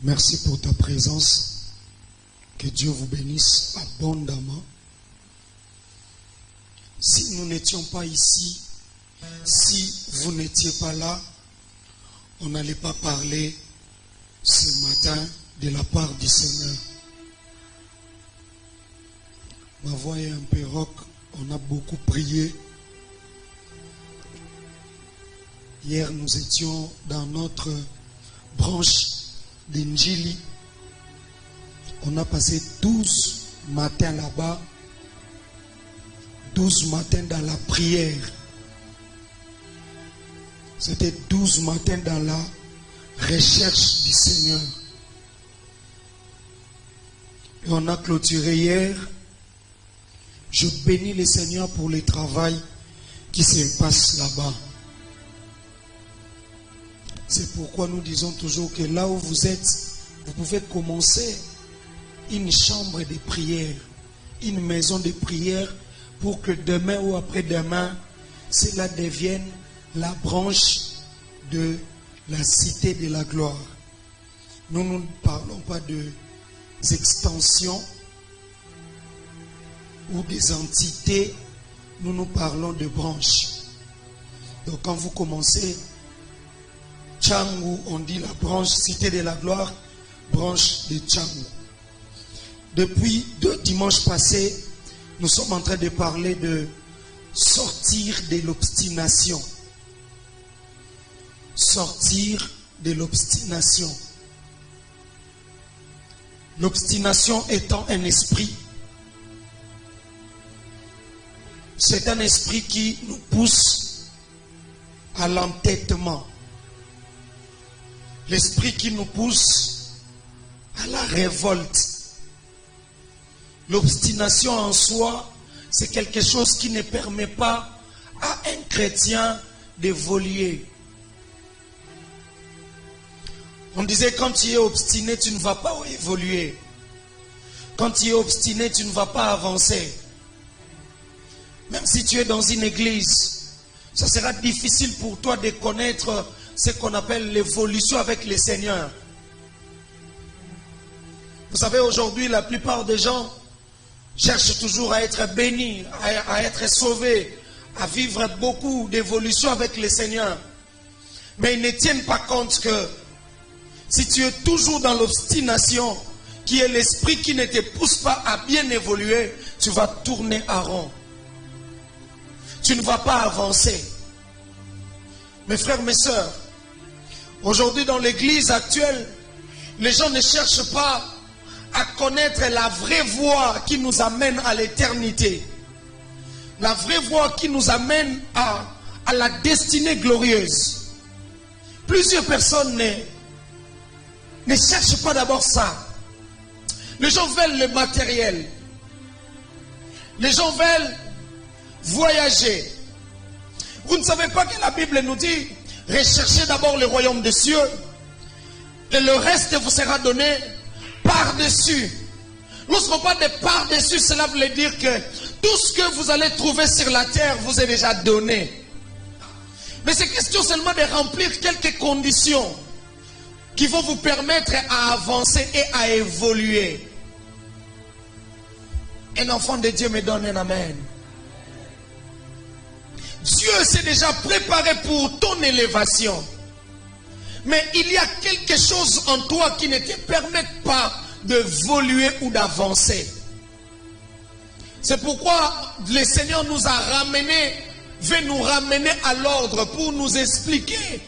Merci pour ta présence. Que Dieu vous bénisse abondamment. Si nous n'étions pas ici, si vous n'étiez pas là, on n'allait pas parler ce matin de la part du Seigneur. Ma voix est un peu rauque, on a beaucoup prié. Hier, nous étions dans notre branche d'Injili. On a passé 12 matins là-bas, 12 matins dans la prière. C'était 12 matins dans la recherche du Seigneur. Et on a clôturé hier. Je bénis le Seigneur pour le travail qui se passe là-bas. C'est pourquoi nous disons toujours que là où vous êtes, vous pouvez commencer une chambre de prière, une maison de prière, pour que demain ou après-demain, cela devienne la branche de la cité de la gloire. Nous ne parlons pas des extensions ou des entités, nous parlons de branches. Donc quand vous commencez, Tchangu, on dit la branche cité de la gloire, branche de Tchangu. Depuis 2 dimanches passés, nous sommes en train de parler de sortir de l'obstination. Sortir de l'obstination. L'obstination étant un esprit. C'est un esprit qui nous pousse à l'entêtement. L'esprit qui nous pousse à la révolte. L'obstination en soi, c'est quelque chose qui ne permet pas à un chrétien d'évoluer. On disait, quand tu es obstiné, tu ne vas pas évoluer. Quand tu es obstiné, tu ne vas pas avancer. Même si tu es dans une église, ça sera difficile pour toi de connaître ce qu'on appelle l'évolution avec le Seigneur. Vous savez, aujourd'hui, la plupart des gens cherchent toujours à être bénis, à être sauvés, à vivre beaucoup d'évolution avec le Seigneur. Mais ils ne tiennent pas compte que si tu es toujours dans l'obstination, qui est l'esprit qui ne te pousse pas à bien évoluer, tu vas tourner à rond. Tu ne vas pas avancer. Mes frères, mes sœurs, aujourd'hui dans l'église actuelle, les gens ne cherchent pas à connaître la vraie voie qui nous amène à l'éternité. La vraie voie qui nous amène à la destinée glorieuse. Plusieurs personnes ne cherchent pas d'abord ça. Les gens veulent le matériel. Les gens veulent voyager. Vous ne savez pas que la Bible nous dit, recherchez d'abord le royaume des cieux et le reste vous sera donné par-dessus. Lorsqu'on parle de par-dessus, cela veut dire que tout ce que vous allez trouver sur la terre vous est déjà donné. Mais c'est question seulement de remplir quelques conditions qui vont vous permettre à avancer et à évoluer. Un enfant de Dieu me donne un amen. Dieu s'est déjà préparé pour ton élévation. Mais il y a quelque chose en toi qui ne te permet pas d'évoluer ou d'avancer. C'est pourquoi le Seigneur nous a ramenés, veut nous ramener à l'ordre pour nous expliquer.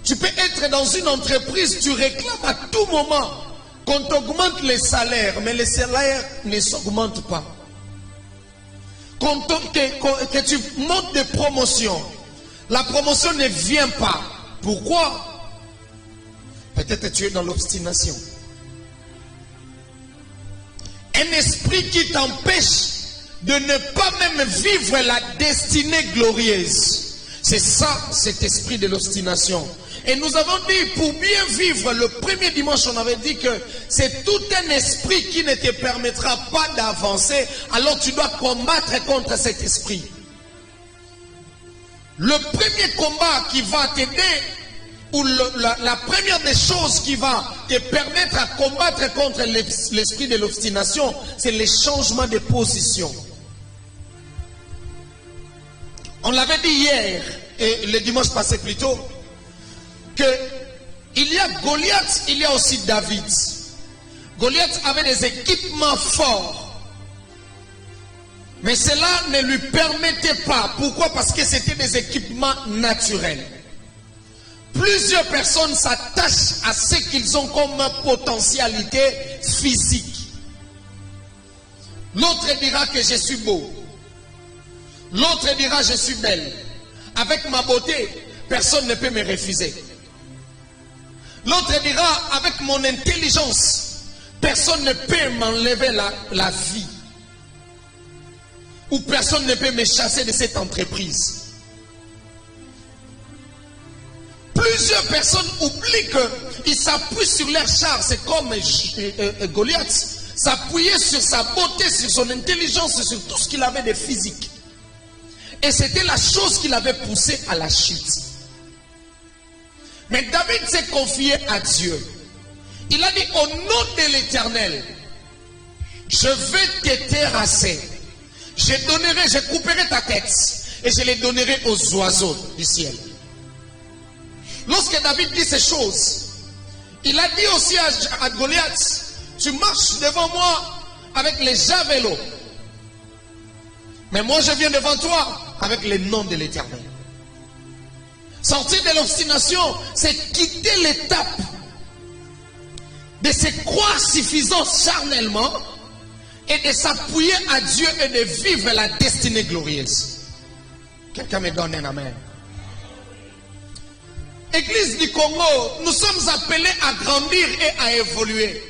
Tu peux être dans une entreprise, tu réclames à tout moment qu'on t'augmente les salaires, mais les salaires ne s'augmentent pas. Que tu montes des promotions, la promotion ne vient pas. Pourquoi? Peut-être que tu es dans l'obstination. Un esprit qui t'empêche de ne pas même vivre la destinée glorieuse. C'est ça, cet esprit de l'obstination. Et nous avons dit, pour bien vivre, le premier dimanche, on avait dit que c'est tout un esprit qui ne te permettra pas d'avancer. Alors tu dois combattre contre cet esprit. le premier combat qui va t'aider, ou la première des choses qui va te permettre à combattre contre l'esprit de l'obstination, c'est le changement de position. On l'avait dit hier, et le dimanche passé plutôt, que il y a Goliath, il y a aussi David. Goliath avait des équipements forts, mais cela ne lui permettait pas. Pourquoi? Parce que c'était des équipements naturels. Plusieurs personnes s'attachent à ce qu'ils ont comme potentialité physique. L'autre dira que je suis beau. L'autre dira je suis belle. Avec ma beauté, personne ne peut me refuser. L'autre dira avec mon intelligence, personne ne peut m'enlever la vie. Ou personne ne peut me chasser de cette entreprise. Plusieurs personnes oublient qu'ils s'appuient sur leur char. C'est comme Goliath s'appuyait sur sa beauté, sur son intelligence, sur tout ce qu'il avait de physique. Et c'était la chose qui l'avait poussé à la chute. Mais David s'est confié à Dieu. Il a dit au nom de l'Éternel, je vais te terrasser. Je couperai ta tête et je les donnerai aux oiseaux du ciel. Lorsque David dit ces choses, il a dit aussi à Goliath, tu marches devant moi avec les javelots. Mais moi je viens devant toi avec le nom de l'Éternel. Sortir de l'obstination, c'est quitter l'étape de se croire suffisant charnellement et de s'appuyer à Dieu et de vivre la destinée glorieuse. Quelqu'un me donne un amen. Église du Congo, nous sommes appelés à grandir et à évoluer.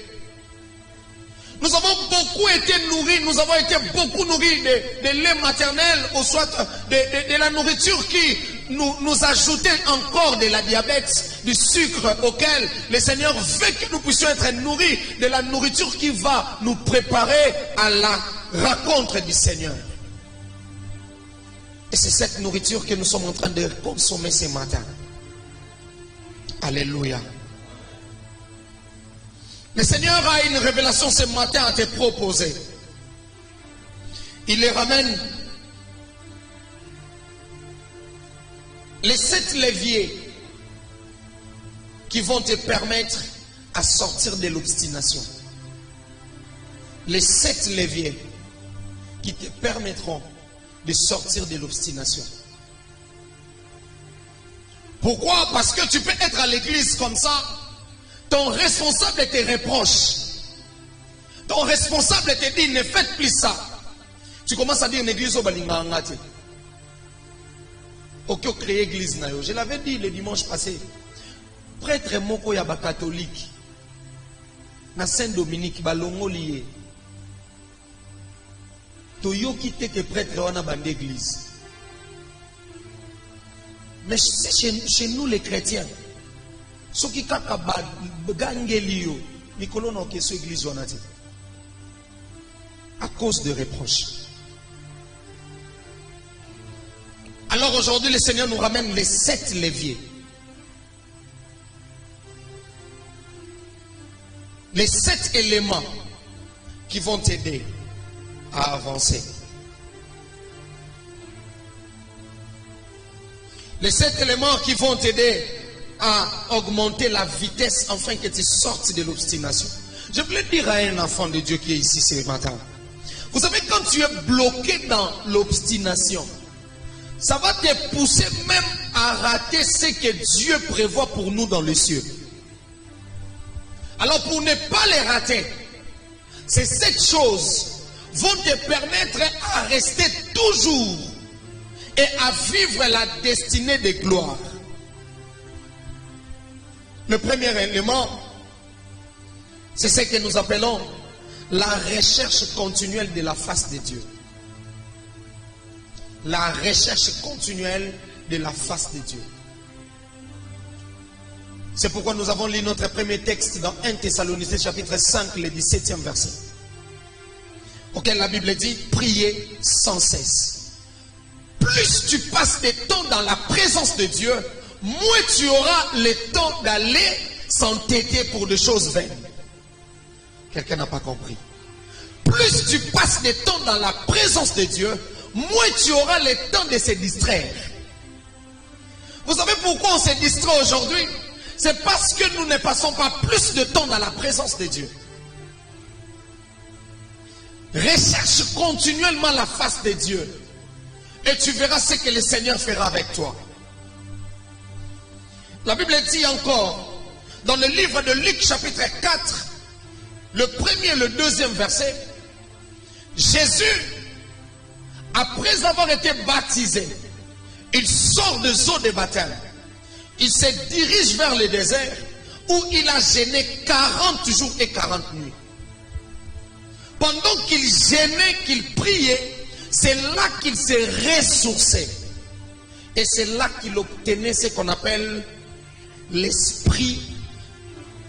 Nous avons beaucoup été nourris, nous avons été beaucoup nourris de lait maternel, ou soit de la nourriture qui nous ajoutait encore de la diabète, du sucre auquel le Seigneur veut que nous puissions être nourris de la nourriture qui va nous préparer à la rencontre du Seigneur. Et c'est cette nourriture que nous sommes en train de consommer ce matin. Alléluia. Le Seigneur a une révélation ce matin à te proposer. Il les ramène. Les 7 leviers qui vont te permettre à sortir de l'obstination. Les 7 leviers qui te permettront de sortir de l'obstination. Pourquoi? Parce que tu peux être à l'église comme ça. Ton responsable te reproche. Ton responsable te dit ne faites plus ça. Tu commences à dire une église au Balingangate. Ok, créer église na yo. Je l'avais dit le dimanche passé. Prêtre moko ya ba catholique. Na Saint-Dominique balongo lié. Toyo kite que prêtre wana bande église. Mais chez nous les chrétiens, ceux qui kaka gangelio, Nicolas n'a que ce église wanati. À cause de reproches. Alors aujourd'hui, le Seigneur nous ramène les 7 leviers. Les 7 éléments qui vont t'aider à avancer. Les 7 éléments qui vont t'aider à augmenter la vitesse afin que tu sortes de l'obstination. Je voulais dire à un enfant de Dieu qui est ici ce matin. Vous savez, quand tu es bloqué dans l'obstination, ça va te pousser même à rater ce que Dieu prévoit pour nous dans les cieux. Alors pour ne pas les rater, ces 7 choses vont te permettre à rester toujours et à vivre la destinée de gloire. Le premier élément, c'est ce que nous appelons la recherche continuelle de la face de Dieu. La recherche continuelle de la face de Dieu. C'est pourquoi nous avons lu notre premier texte dans 1 Thessaloniciens chapitre 5, le 17e verset. Auquel la Bible dit, priez sans cesse. plus tu passes des temps dans la présence de Dieu, moins tu auras le temps d'aller s'entêter pour des choses vaines. Quelqu'un n'a pas compris. Plus tu passes des temps dans la présence de Dieu, moins tu auras le temps de se distraire. Vous savez pourquoi on se distrait aujourd'hui? C'est parce que nous ne passons pas plus de temps dans la présence de Dieu. Recherche continuellement la face de Dieu et tu verras ce que le Seigneur fera avec toi. La Bible dit encore dans le livre de Luc chapitre 4, le premier et le deuxième verset, Jésus, après avoir été baptisé, il sort des eaux de baptême. Il se dirige vers le désert où il a jeûné 40 jours et 40 nuits. Pendant qu'il jeûnait, qu'il priait, c'est là qu'il s'est ressourcé. Et c'est là qu'il obtenait ce qu'on appelle l'esprit,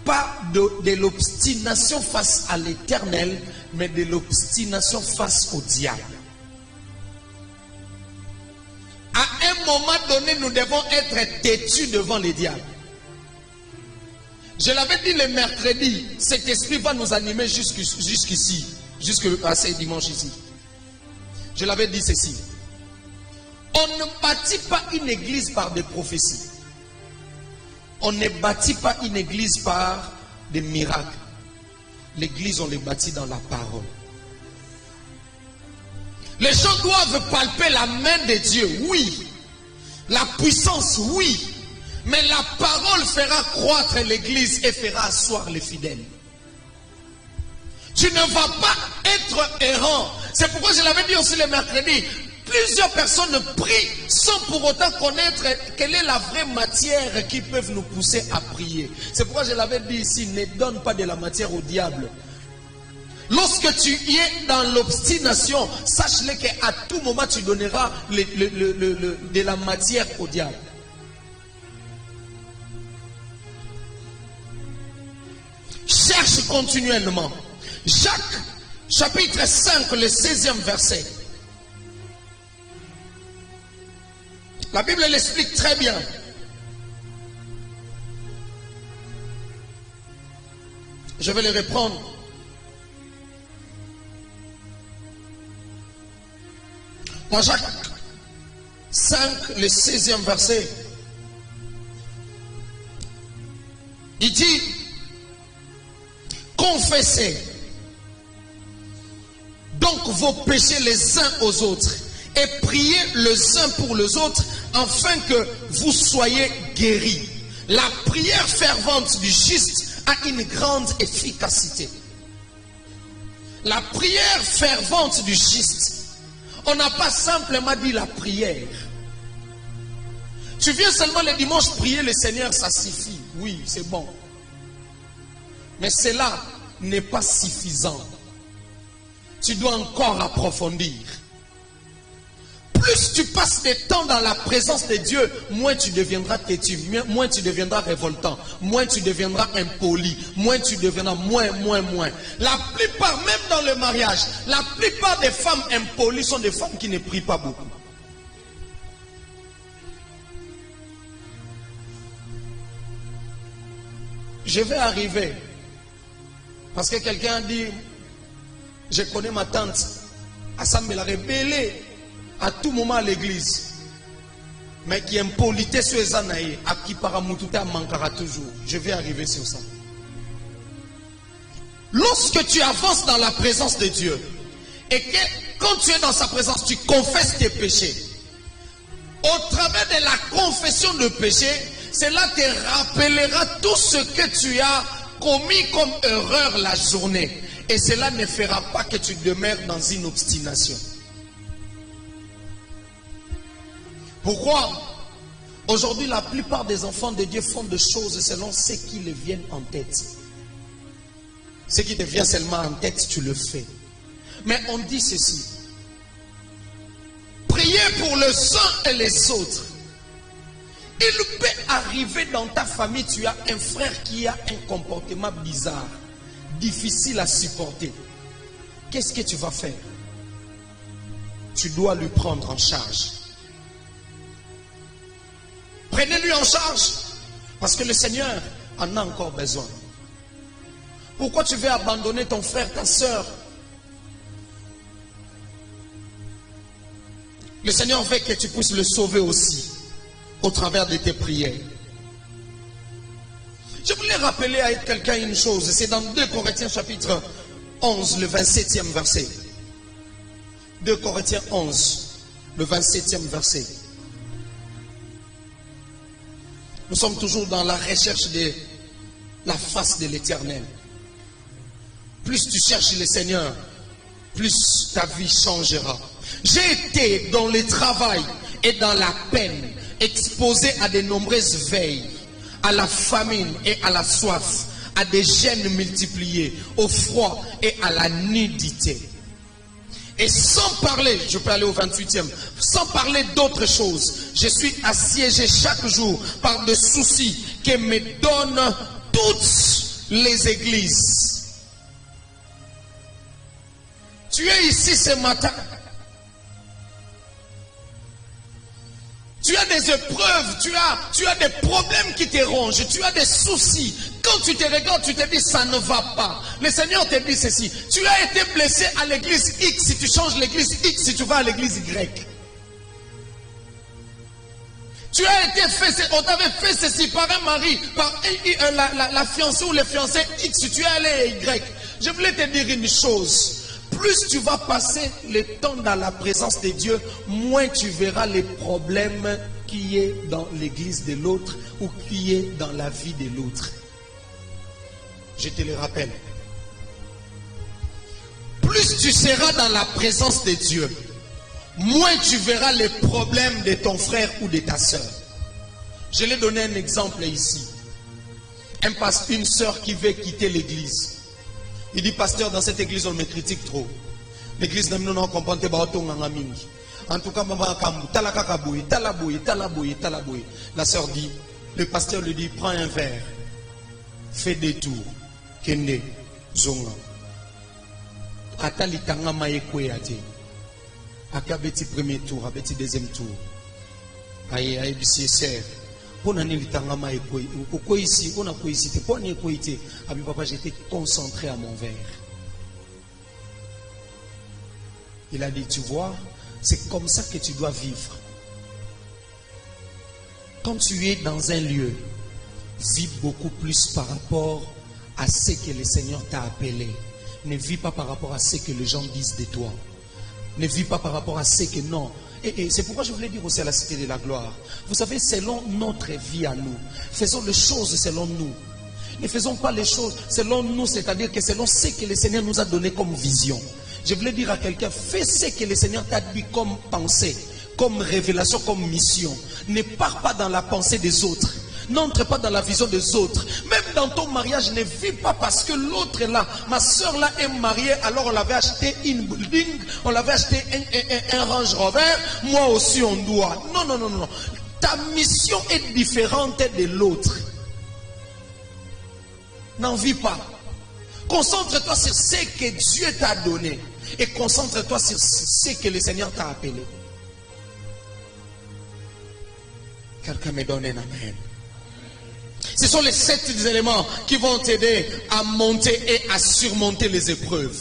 pas de l'obstination face à l'éternel, mais de l'obstination face au diable. À un moment donné, nous devons être têtus devant les diables. Je l'avais dit le mercredi, cet esprit va nous animer jusqu'ici, jusqu'à ce dimanche ici. Je l'avais dit ceci. On ne bâtit pas une église par des prophéties. On ne bâtit pas une église par des miracles. L'église, on les bâtit dans la parole. Les gens doivent palper la main de Dieu, oui. La puissance, oui. Mais la parole fera croître l'église et fera asseoir les fidèles. Tu ne vas pas être errant. C'est pourquoi je l'avais dit aussi le mercredi. Plusieurs personnes prient sans pour autant connaître quelle est la vraie matière qui peut nous pousser à prier. C'est pourquoi je l'avais dit ici, ne donne pas de la matière au diable. Lorsque tu es dans l'obstination, sache-le qu'à tout moment tu donneras de la matière au diable. Cherche continuellement. Jacques, chapitre 5, le 16e verset. La Bible l'explique très bien. Je vais le reprendre. Dans Jacques 5, le 16e verset, il dit, confessez donc vos péchés les uns aux autres et priez les uns pour les autres afin que vous soyez guéris. La prière fervente du juste a une grande efficacité. La prière fervente du juste. On n'a pas simplement dit la prière. Tu viens seulement le dimanche prier le Seigneur, ça suffit. Oui, c'est bon. Mais cela n'est pas suffisant. Tu dois encore approfondir. Plus tu passes des temps dans la présence de Dieu, moins tu deviendras têtu, moins tu deviendras révoltant, moins tu deviendras impoli, moins tu deviendras moins. La plupart, même dans le mariage, la plupart des femmes impolies sont des femmes qui ne prient pas beaucoup. Je vais arriver, parce que quelqu'un dit, je connais ma tante, Assam la rebelle à tout moment à l'église, mais qui est impolité sur les anaïs, à qui paramututa manquera toujours. Je vais arriver sur ça. Lorsque tu avances dans la présence de Dieu, et que quand tu es dans sa présence, tu confesses tes péchés, au travers de la confession de péché, cela te rappellera tout ce que tu as commis comme erreur la journée. Et cela ne fera pas que tu demeures dans une obstination. Pourquoi? Aujourd'hui, la plupart des enfants de Dieu font des choses selon ce qui les vient en tête. Ce qui te vient seulement en tête, tu le fais. Mais on dit ceci. Priez pour les uns et les autres. Il peut arriver dans ta famille, tu as un frère qui a un comportement bizarre, difficile à supporter. Qu'est-ce que tu vas faire? Tu dois lui prendre en charge. Prenez-lui en charge. Parce que le Seigneur en a encore besoin. Pourquoi tu veux abandonner ton frère, ta soeur? Le Seigneur veut que tu puisses le sauver aussi, au travers de tes prières. Je voulais rappeler à quelqu'un une chose, c'est dans 2 Corinthiens chapitre 11, le 27e verset. 2 Corinthiens 11, le 27e verset. Nous sommes toujours dans la recherche de la face de l'Éternel. Plus tu cherches le Seigneur, plus ta vie changera. J'ai été dans le travail et dans la peine, exposé à de nombreuses veilles, à la famine et à la soif, à des jeûnes multipliés, au froid et à la nudité. Et sans parler, je peux aller au 28e, sans parler d'autre chose, je suis assiégé chaque jour par des soucis que me donnent toutes les églises. Tu es ici ce matin. Tu as des épreuves, tu as des problèmes qui te rongent, tu as des soucis. Quand tu te regardes, tu te dis ça ne va pas. Le Seigneur te dit ceci. Tu as été blessé à l'église X, si tu changes l'église X, si tu vas à l'église Y. Tu as été fait, on t'avait fait ceci par un mari, par la fiancée ou le fiancé X, tu es allé à Y. Je voulais te dire une chose. Plus tu vas passer le temps dans la présence de Dieu, moins tu verras les problèmes qui est dans l'église de l'autre ou qui est dans la vie de l'autre. Je te le rappelle. Plus tu seras dans la présence de Dieu, moins tu verras les problèmes de ton frère ou de ta soeur. Je vais donner un exemple ici. Une soeur qui veut quitter l'église. Il dit, pasteur, dans cette église, on me critique trop. L'église n'a pas compris. En tout cas, la sœur dit, le pasteur lui dit, prends un verre, fais des tours, kende, zonga. Atali tanga maekwe ate. Akabeti premier tour, abeti deuxième tour. Aye, aye, serre. Papa, j'étais concentré à mon verre. Il a dit, tu vois, c'est comme ça que tu dois vivre. Quand tu es dans un lieu, vis beaucoup plus par rapport à ce que le Seigneur t'a appelé. Ne vis pas par rapport à ce que les gens disent de toi. Ne vis pas par rapport à ce que non. Et c'est pourquoi je voulais dire aussi à la Cité de la Gloire. Vous savez, selon notre vie à nous, faisons les choses selon nous. Ne faisons pas les choses selon nous, c'est-à-dire que selon ce que le Seigneur nous a donné comme vision. Je voulais dire à quelqu'un, fais ce que le Seigneur t'a dit comme pensée, comme révélation, comme mission. Ne pars pas dans la pensée des autres. N'entre pas dans la vision des autres. Même dans ton mariage, ne vis pas parce que l'autre est là. Ma soeur là est mariée, alors on l'avait acheté une building, on l'avait acheté un Range Rover. Moi aussi on doit. Non, non, non, non. Ta mission est différente de l'autre. N'en vis pas. Concentre-toi sur ce que Dieu t'a donné. Et concentre-toi sur ce que le Seigneur t'a appelé. Quelqu'un me donne un amen. Ce sont les 7 éléments qui vont t'aider à monter et à surmonter les épreuves.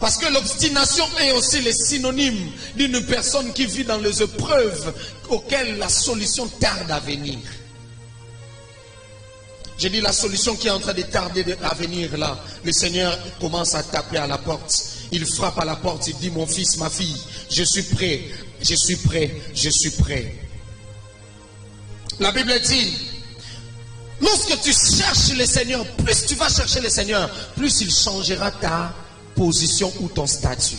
Parce que l'obstination est aussi le synonyme d'une personne qui vit dans les épreuves auxquelles la solution tarde à venir. J'ai dit la solution qui est en train de tarder à venir là. Le Seigneur commence à taper à la porte. Il frappe à la porte, il dit, mon fils, ma fille, je suis prêt, je suis prêt, je suis prêt. La Bible dit, lorsque tu cherches le Seigneur, plus tu vas chercher le Seigneur, plus il changera ta position ou ton statut.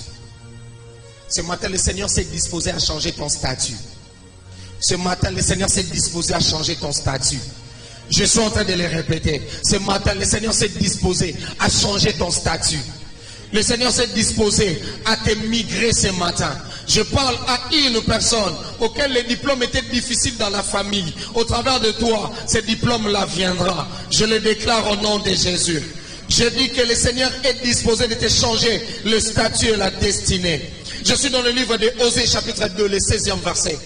Ce matin, le Seigneur s'est disposé à changer ton statut. Ce matin, le Seigneur s'est disposé à changer ton statut. Je suis en train de le répéter. Ce matin, le Seigneur s'est disposé à changer ton statut. Le Seigneur s'est disposé à te migrer ce matin. Je parle à une personne auquel le diplôme était difficile dans la famille. Au travers de toi, ce diplôme-là viendra. Je le déclare au nom de Jésus. Je dis que le Seigneur est disposé de te changer le statut et la destinée. Je suis dans le livre de Osée chapitre 2, le 16e verset.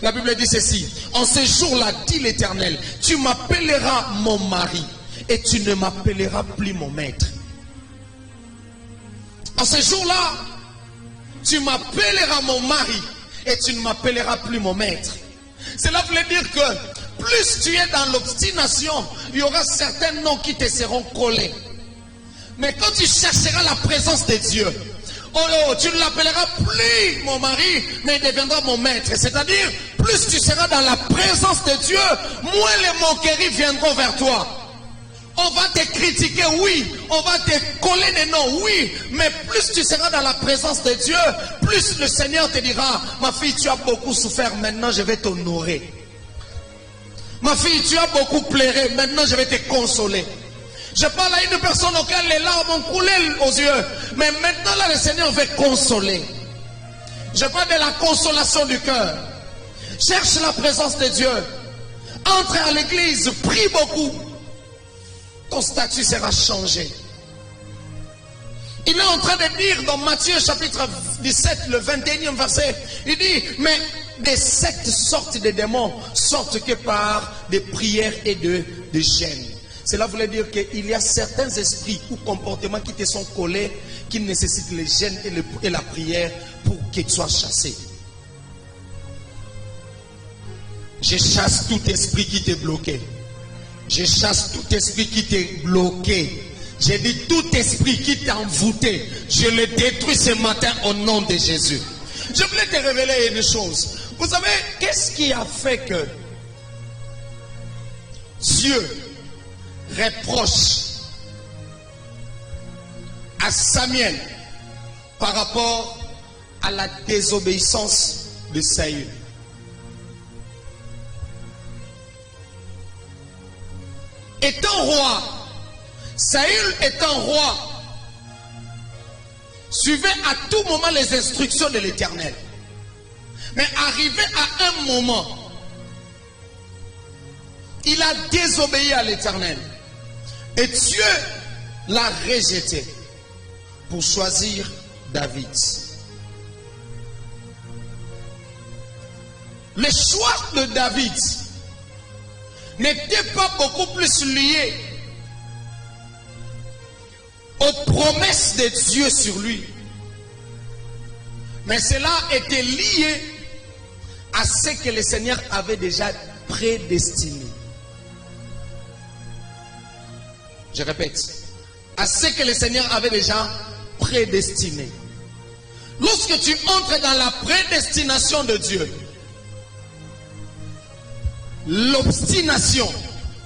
La Bible dit ceci. En ce jour-là, dit l'Éternel, tu m'appelleras mon mari et tu ne m'appelleras plus mon maître. En ce jour-là, tu m'appelleras mon mari et tu ne m'appelleras plus mon maître. Cela voulait dire que plus tu es dans l'obstination, il y aura certains noms qui te seront collés. Mais quand tu chercheras la présence de Dieu, tu ne l'appelleras plus mon mari, mais il deviendra mon maître. C'est-à-dire, plus tu seras dans la présence de Dieu, moins les moqueries viendront vers toi. On va te critiquer, oui. On va te coller des noms, oui. Mais plus tu seras dans la présence de Dieu, plus le Seigneur te dira, ma fille, tu as beaucoup souffert, maintenant je vais t'honorer. Ma fille, tu as beaucoup pleuré, maintenant je vais te consoler. Je parle à une personne auquel les larmes ont coulé aux yeux. Mais maintenant là, le Seigneur veut consoler. Je parle de la consolation du cœur. Cherche la présence de Dieu. Entre à l'église, prie beaucoup. Ton statut sera changé. Il est en train de dire dans Matthieu chapitre 17, le 21e verset, il dit, mais des sectes sortent des démons, sortent que par des prières et de jeûnes. Cela voulait dire qu'il y a certains esprits ou comportements qui te sont collés, qui nécessitent les jeûnes et la prière pour qu'ils soient chassés. Je chasse tout esprit qui t'est bloqué. Je chasse tout esprit qui t'est bloqué. J'ai dit tout esprit qui t'a envoûté. Je le détruis ce matin au nom de Jésus. Je voulais te révéler une chose. Vous savez, qu'est-ce qui a fait que Dieu reproche à Samuel par rapport à la désobéissance de Saül? Étant roi, Saül étant roi, suivait à tout moment les instructions de l'Éternel. Mais arrivé à un moment, il a désobéi à l'Éternel. Et Dieu l'a rejeté pour choisir David. Le choix de David n'était pas beaucoup plus lié aux promesses de Dieu sur lui. Mais cela était lié à ce que le Seigneur avait déjà prédestiné. Je répète, à ce que le Seigneur avait déjà prédestiné. Lorsque tu entres dans la prédestination de Dieu, l'obstination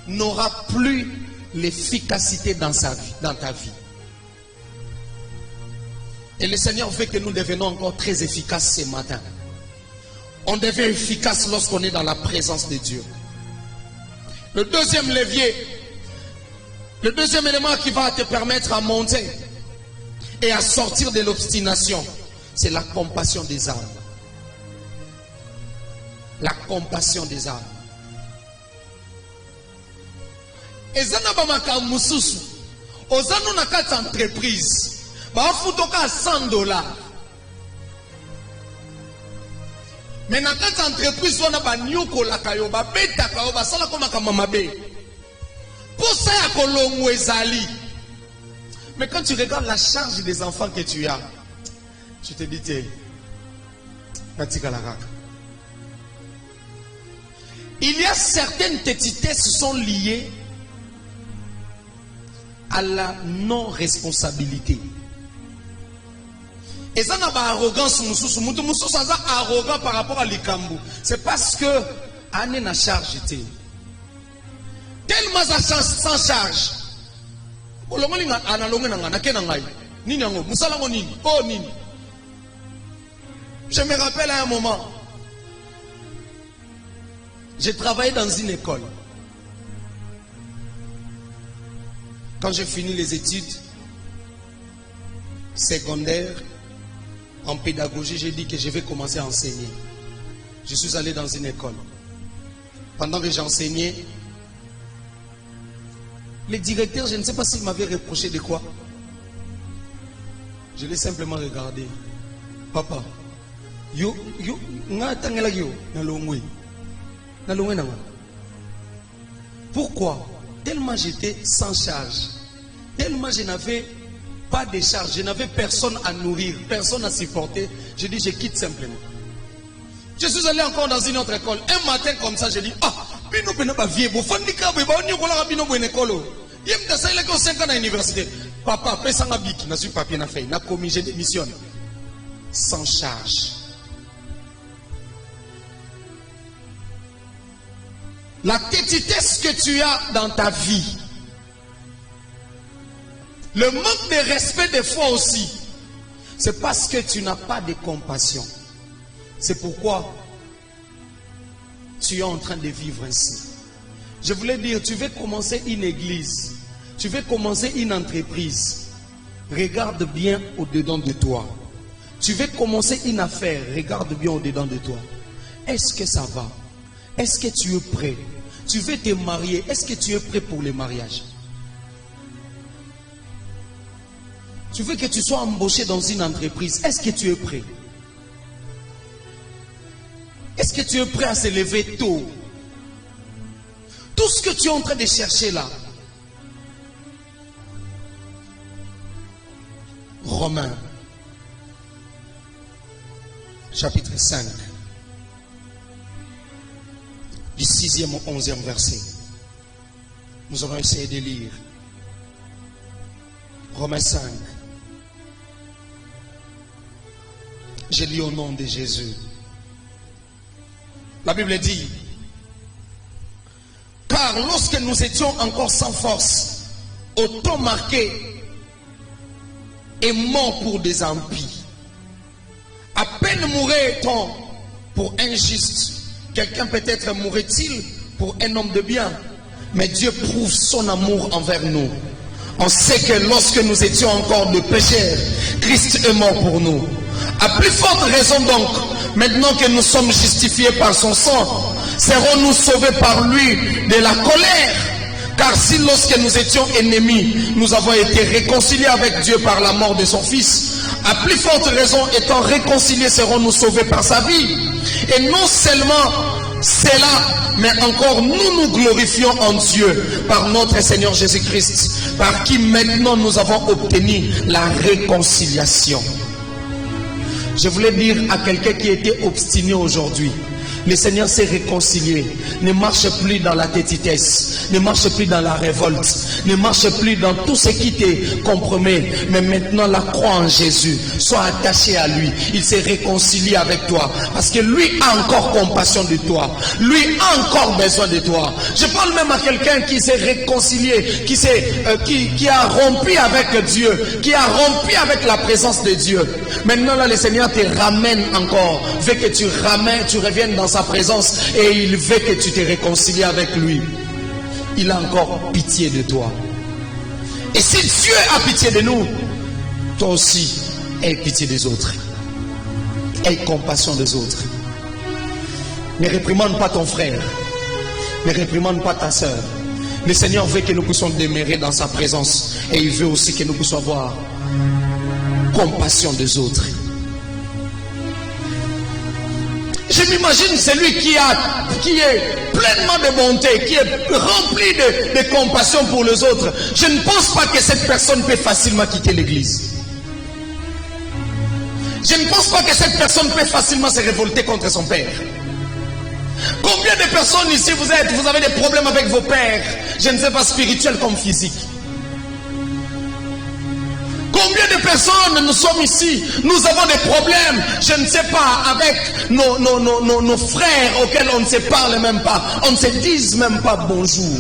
n'aura plus l'efficacité dans ta vie. Et le Seigneur veut que nous devenions encore très efficaces ce matin. On devient efficace lorsqu'on est dans la présence de Dieu. Le deuxième levier, le deuxième élément qui va te permettre à monter et à sortir de l'obstination, c'est la compassion des âmes. La compassion des âmes. Ezana bamaka mususu. Ozano nakata entreprise. Ba futoka $100. Mais nakata entreprise wana ba nyuko la kayo ba beta kayo ba sala koma kama mabe. Pour ça ya kolongo ezali. Mais quand tu regardes la charge des enfants que tu as, tu te dis t'es natika la raka. Il y a certaines tétitesses sont liées à la non-responsabilité. Et ça n'a pas arrogance, mususu arrogant par rapport à l'ikambu. C'est parce que Anne n'a charge. Tellement sans charge. Je me rappelle à un moment, j'ai travaillé dans une école. Quand j'ai fini les études secondaires en pédagogie, j'ai dit que je vais commencer à enseigner. Je suis allé dans une école. Pendant que j'enseignais, le directeur, je ne sais pas s'il m'avait reproché de quoi. Je l'ai simplement regardé. Papa, Pourquoi? Tellement j'étais sans charge. Tellement je n'avais pas de charge. Je n'avais personne à nourrir, personne à supporter. Je dis, je quitte simplement. Je suis allé encore dans une autre école. Un matin comme ça, je dis, bino pas vieux. Bon, fandika, bino bino école. Il me dit ça, il a 5 ans à l'université. Papa, paye ça, n'a suis papier, n'a fait. N'a commis, j'ai démissionné. Sans charge. La tétitesse que tu as dans ta vie, le manque de respect des fois aussi, c'est parce que tu n'as pas de compassion. C'est pourquoi tu es en train de vivre ainsi. Je voulais dire, tu veux commencer une église, tu veux commencer une entreprise, regarde bien au-dedans de toi. Tu veux commencer une affaire, regarde bien au-dedans de toi. Est-ce que ça va? Est-ce que tu es prêt? Tu veux te marier, est-ce que tu es prêt pour le mariage? Tu veux que tu sois embauché dans une entreprise, est-ce que tu es prêt? Est-ce que tu es prêt à se lever tôt? Tout ce que tu es en train de chercher là. Romains, chapitre 5, du 6e au 11e verset. Nous allons essayer de lire. Romains 5. Je lis au nom de Jésus. La Bible dit, car lorsque nous étions encore sans force, au temps marqué et morts pour des impies, à peine mourrait-on pour un juste. Quelqu'un peut-être mourrait-il pour un homme de bien, mais Dieu prouve son amour envers nous. On sait que lorsque nous étions encore de pécheurs, Christ est mort pour nous. À plus forte raison donc, maintenant que nous sommes justifiés par son sang, serons-nous sauvés par lui de la colère? Car si lorsque nous étions ennemis, nous avons été réconciliés avec Dieu par la mort de son Fils, à plus forte raison, étant réconciliés, serons-nous sauvés par sa vie. Et non seulement cela, mais encore nous glorifions en Dieu par notre Seigneur Jésus-Christ, par qui maintenant nous avons obtenu la réconciliation. Je voulais dire à quelqu'un qui était obstiné aujourd'hui, le Seigneur s'est réconcilié. Ne marche plus dans la tétitesse, ne marche plus dans la révolte, ne marche plus dans tout ce qui te compromet, mais maintenant la croix en Jésus. Sois attaché à lui. Il s'est réconcilié avec toi parce que lui a encore compassion de toi. Lui a encore besoin de toi. Je parle même à quelqu'un qui s'est réconcilié, qui a rompu avec Dieu, qui a rompu avec la présence de Dieu. Maintenant là, le Seigneur te ramène encore, veut que tu reviennes dans sa présence et il veut que tu te réconcilies avec lui. Il a encore pitié de toi. Et si Dieu a pitié de nous, toi aussi aie pitié des autres, aie compassion des autres. Ne réprimande pas ton frère, ne réprimande pas ta soeur. Le Seigneur veut que nous puissions demeurer dans sa présence et il veut aussi que nous puissions avoir compassion des autres. Je m'imagine celui qui est pleinement de bonté, qui est rempli de compassion pour les autres. Je ne pense pas que cette personne peut facilement quitter l'église. Je ne pense pas que cette personne peut facilement se révolter contre son père. Combien de personnes ici vous avez des problèmes avec vos pères, je ne sais pas, spirituels comme physiques? Combien de personnes nous sommes ici, nous avons des problèmes, je ne sais pas, avec nos frères auxquels on ne se parle même pas, on ne se dise même pas bonjour.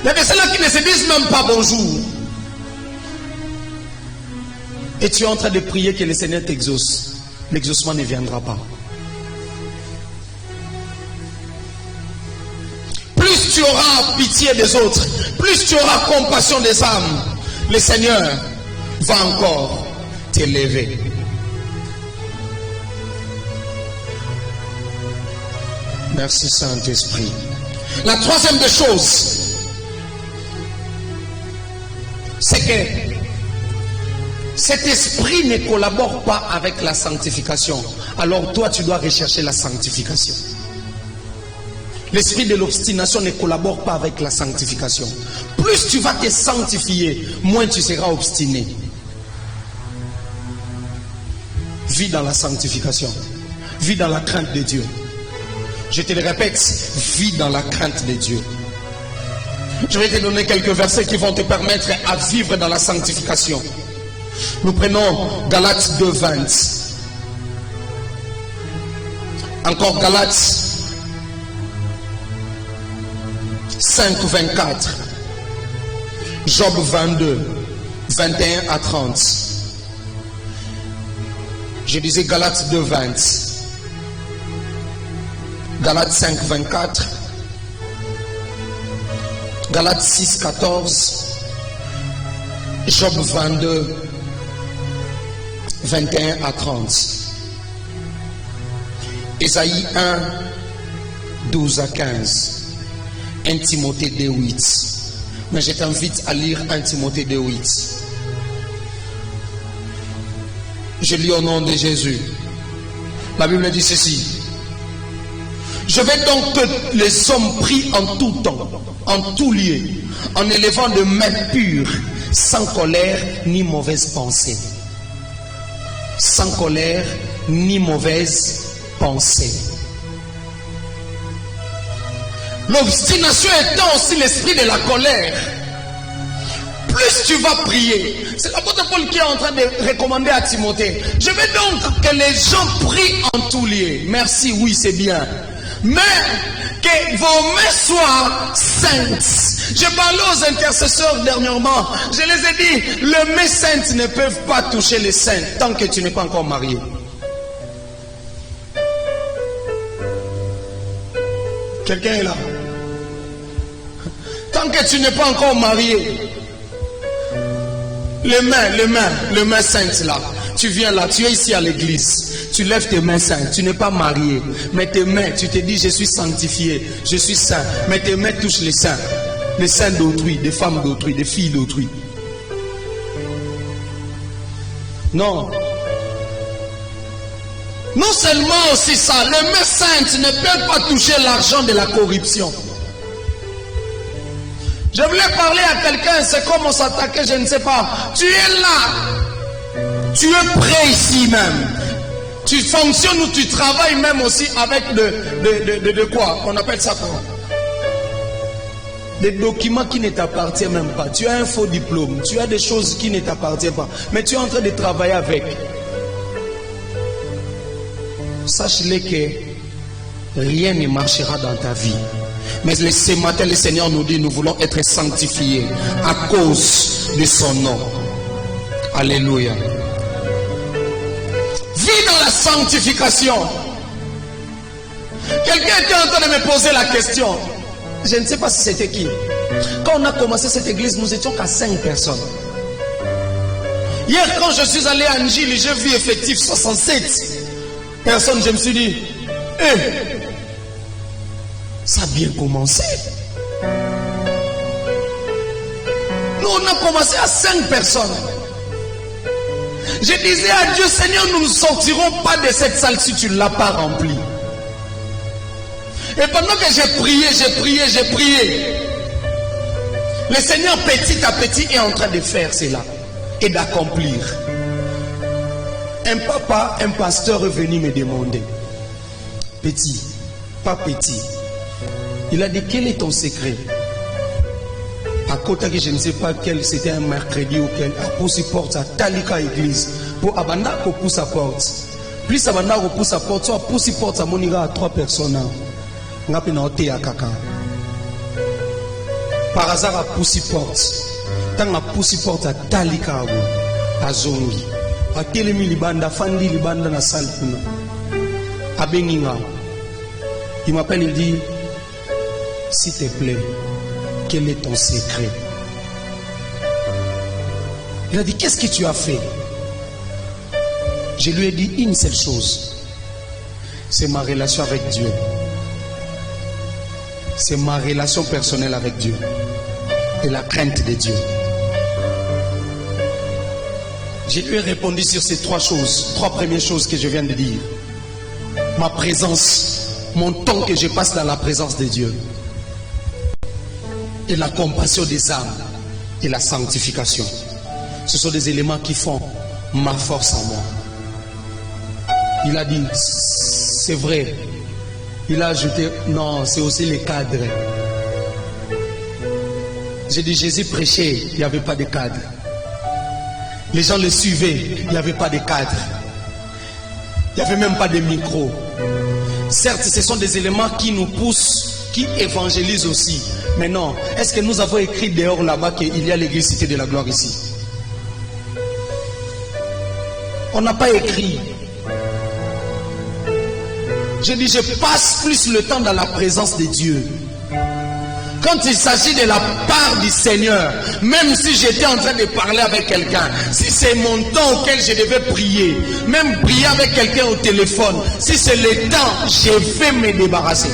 Il y a des ceux-là qui ne se disent même pas bonjour. Et tu es en train de prier que le Seigneur t'exauce. L'exaucement ne viendra pas. Plus tu auras pitié des autres, plus tu auras compassion des âmes, le Seigneur va encore t'élever. Merci Saint-Esprit. La troisième des choses, c'est que cet esprit ne collabore pas avec la sanctification. Alors toi, tu dois rechercher la sanctification. L'esprit de l'obstination ne collabore pas avec la sanctification. Plus tu vas te sanctifier, moins tu seras obstiné. Vis dans la sanctification. Vis dans la crainte de Dieu. Je te le répète, vis dans la crainte de Dieu. Je vais te donner quelques versets qui vont te permettre à vivre dans la sanctification. Nous prenons Galates 2:20. Encore Galates 5:24. Job 22, 21 à 30. Je disais Galates 2:20. Galates 5:24. Galates 6:14. Job 22, 21 à 30. Ésaïe 1, 12 à 15. 1 Timothée 2:8. Mais je t'invite à lire 1 Timothée 2:8. Je lis au nom de Jésus. La Bible dit ceci. Je veux donc que les hommes prient en tout temps, en tout lieu, en élevant de mains pures, sans colère ni mauvaise pensée. Sans colère ni mauvaise pensée. L'obstination étant aussi l'esprit de la colère. Plus tu vas prier. C'est l'apôtre Paul qui est en train de recommander à Timothée. Je veux donc que les gens prient en tout lieu. Merci, oui, c'est bien. Mais que vos mains soient saintes. Je parlais aux intercesseurs dernièrement. Je les ai dit, les mains saintes ne peuvent pas toucher les saints tant que tu n'es pas encore marié. Quelqu'un est là? Tant que tu n'es pas encore marié, les mains saintes là, tu viens là, tu es ici à l'église, tu lèves tes mains saintes, tu n'es pas marié, mais tes mains, tu te dis je suis sanctifié, je suis saint, mais tes mains touchent les saints d'autrui, des femmes d'autrui, des filles d'autrui. Non. Non seulement aussi ça, les mains saintes ne peuvent pas toucher l'argent de la corruption. Je voulais parler à quelqu'un, c'est comme on s'attaquait, je ne sais pas. Tu es là, tu es prêt ici même. Tu fonctionnes ou tu travailles même aussi avec de quoi? On appelle ça quoi? Des documents qui ne t'appartiennent même pas. Tu as un faux diplôme, tu as des choses qui ne t'appartiennent pas. Mais tu es en train de travailler avec. Sache-le que rien ne marchera dans ta vie. Mais ce matin, le Seigneur nous dit, nous voulons être sanctifiés à cause de son nom. Alléluia. Vis dans la sanctification. Quelqu'un était en train de me poser la question. Je ne sais pas si c'était qui. Quand on a commencé cette église, nous étions qu'à 5 personnes. Hier, quand je suis allé à Njili, j'ai vu effectif 67 personnes. Je me suis dit, ça a bien commencé. Nous, on a commencé à 5 personnes. Je disais à Dieu, Seigneur, nous ne sortirons pas de cette salle si tu ne l'as pas remplie. Et pendant que j'ai prié, le Seigneur petit à petit est en train de faire cela et d'accomplir. Un papa, un pasteur est venu me demander, petit, pas petit, il a dit, quel est ton secret? À côté que je ne sais pas quel, c'était un mercredi ou quel, à pousser porte à Talika église, pour abanda ko pousse à porte. Plus abanda ko pousse à porte, soit pousser porte à moniga à 3 personnes. On a pu noter à kaka. Par hasard à pousser porte. Tant à pousser porte à Talika à Zongi. À Telemi Libanda, Fandi Libanda na salle kuna. À Beninga. Il m'appelle, il dit, s'il te plaît, quel est ton secret? Il a dit, qu'est-ce que tu as fait? Je lui ai dit une seule chose. C'est ma relation avec Dieu. C'est ma relation personnelle avec Dieu. Et la crainte de Dieu. Je lui ai répondu sur ces trois premières choses que je viens de dire. Ma présence, mon temps que je passe dans la présence de Dieu. Et la compassion des âmes et la sanctification. Ce sont des éléments qui font ma force en moi. Il a dit, c'est vrai. Il a ajouté, non, c'est aussi les cadres. J'ai dit, Jésus prêchait, il n'y avait pas de cadre. Les gens le suivaient, il n'y avait pas de cadre. Il n'y avait même pas de micro. Certes, ce sont des éléments qui nous poussent, qui évangélisent aussi. Mais non, est-ce que nous avons écrit dehors là-bas qu'il y a l'église Cité de la Gloire ici? On n'a pas écrit. Je dis, je passe plus le temps dans la présence de Dieu. Quand il s'agit de la part du Seigneur, même si j'étais en train de parler avec quelqu'un, si c'est mon temps auquel je devais prier, même prier avec quelqu'un au téléphone, si c'est le temps, je vais me débarrasser.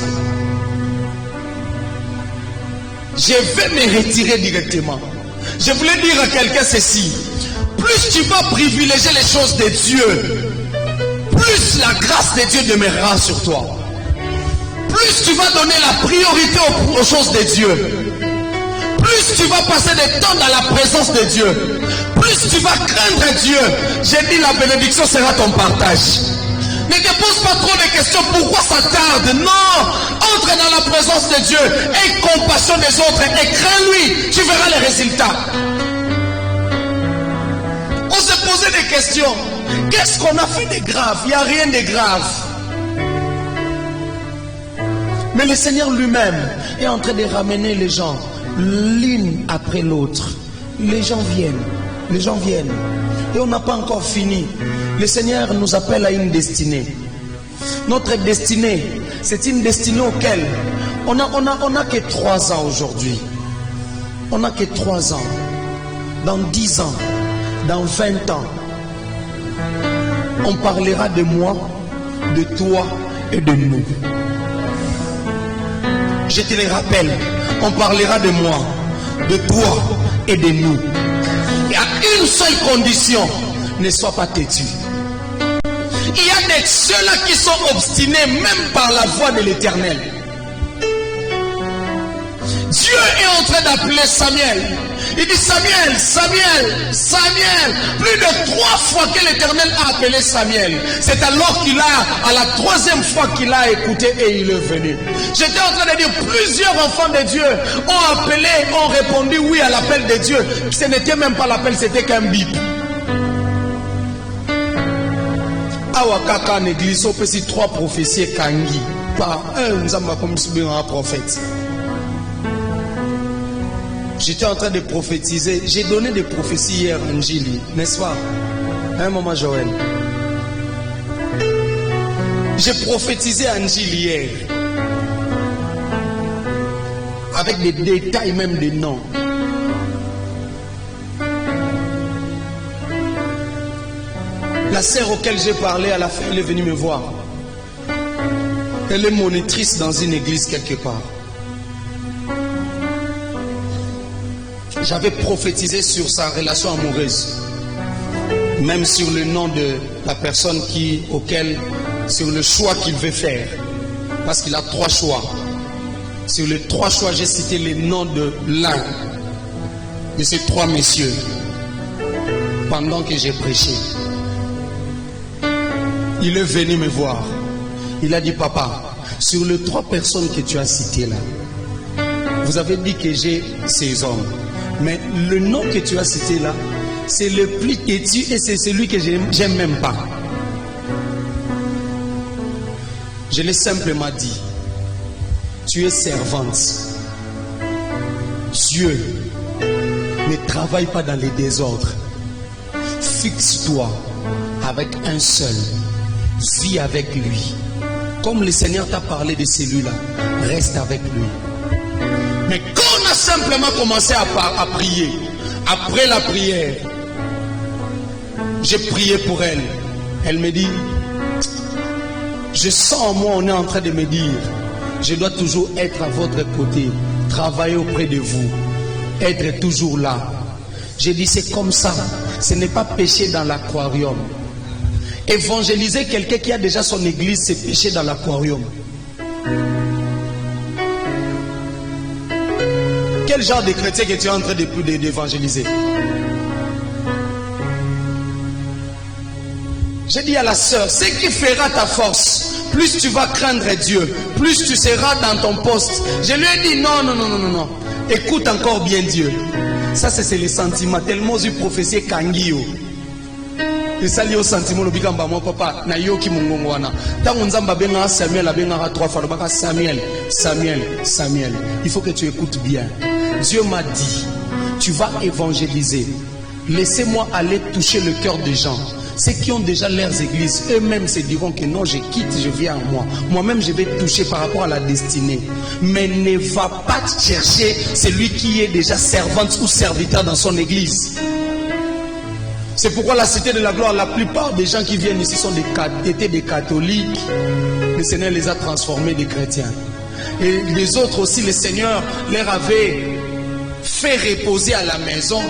Je vais me retirer directement. Je voulais dire à quelqu'un ceci. Plus tu vas privilégier les choses de Dieu, plus la grâce de Dieu demeurera sur toi. Plus tu vas donner la priorité aux choses de Dieu, plus tu vas passer du temps dans la présence de Dieu, plus tu vas craindre Dieu. J'ai dit, la bénédiction sera ton partage. Ne te pose pas trop de questions. Pourquoi ça tarde? Non, entre dans la présence de Dieu, aie compassion des autres et crains-lui. Tu verras les résultats. On se posait des questions. Qu'est-ce qu'on a fait de grave? Il n'y a rien de grave. Mais le Seigneur lui-même est en train de ramener les gens l'une après l'autre. Les gens viennent. Et on n'a pas encore fini. Le Seigneur nous appelle à une destinée. Notre destinée, c'est une destinée auquel on a que 3 ans aujourd'hui. On n'a que 3 ans. Dans 10 ans, dans 20 ans, on parlera de moi, de toi et de nous. Je te le rappelle, on parlera de moi, de toi et de nous. Il y a une seule condition, ne sois pas têtu. Il y a des ceux-là qui sont obstinés même par la voix de l'Éternel. Dieu est en train d'appeler Samuel. Il dit, Samuel, Samuel, Samuel. Plus de 3 fois que l'Éternel a appelé Samuel. C'est alors qu'il a, à la 3e fois qu'il a écouté et il est venu. J'étais en train de dire, plusieurs enfants de Dieu ont appelé, ont répondu oui à l'appel de Dieu. Ce n'était même pas l'appel, c'était qu'un bip. Awakaka en église, on peut si 3 prophéties kangi. Par un, nous avons comme un prophète. J'étais en train de prophétiser. J'ai donné des prophéties hier, Angélie, n'est-ce pas? Un moment, Joël. J'ai prophétisé Angélie hier. Avec des détails, même des noms. La sœur auquel j'ai parlé, à la fin, elle est venue me voir. Elle est monitrice dans une église quelque part. J'avais prophétisé sur sa relation amoureuse, même sur le nom de la personne sur le choix qu'il veut faire, parce qu'il a 3 choix. Sur les 3 choix, j'ai cité les noms de l'un de ces 3 messieurs pendant que j'ai prêché. Il est venu me voir. Il a dit, papa, sur les 3 personnes que tu as citées là, vous avez dit que j'ai ces hommes. Mais le nom que tu as cité là, c'est le plus têtu et c'est celui que j'aime même pas. Je l'ai simplement dit. Tu es servante. Dieu ne travaille pas dans les désordres. Fixe-toi avec un seul. Vis avec lui. Comme le Seigneur t'a parlé de celui-là, reste avec lui. Mais quand on a simplement commencé à prier, après la prière, j'ai prié pour elle. Elle me dit, je sens en moi, on est en train de me dire, je dois toujours être à votre côté, travailler auprès de vous, être toujours là. J'ai dit, c'est comme ça ce n'est pas pécher dans l'aquarium. Évangéliser quelqu'un qui a déjà son église, c'est pécher dans l'aquarium. Quel genre de chrétien que tu es en train d'évangéliser? J'ai dit à la sœur, ce qui fera ta force, plus tu vas craindre Dieu, plus tu seras dans ton poste. Je lui ai dit non. Écoute encore bien Dieu. Ça c'est les sentiments. Tellement j'ai prophétisé Kangio. Et ça lié au sentiment le bigamba mon papa na yo ki mungongwana. Tant on zamba benga Samuel abenga 3 fois baka Samuel. Il faut que tu écoutes bien. Dieu m'a dit, tu vas évangéliser. Laissez-moi aller toucher le cœur des gens. Ceux qui ont déjà leurs églises, eux-mêmes se diront que non, je quitte, je viens à moi. Moi-même, je vais toucher par rapport à la destinée. Mais ne va pas chercher celui qui est déjà servante ou serviteur dans son église. C'est pourquoi la cité de la gloire, la plupart des gens qui viennent ici étaient des catholiques. Le Seigneur les a transformés des chrétiens. Et les autres aussi, le Seigneur leur avait fait reposer à la maison.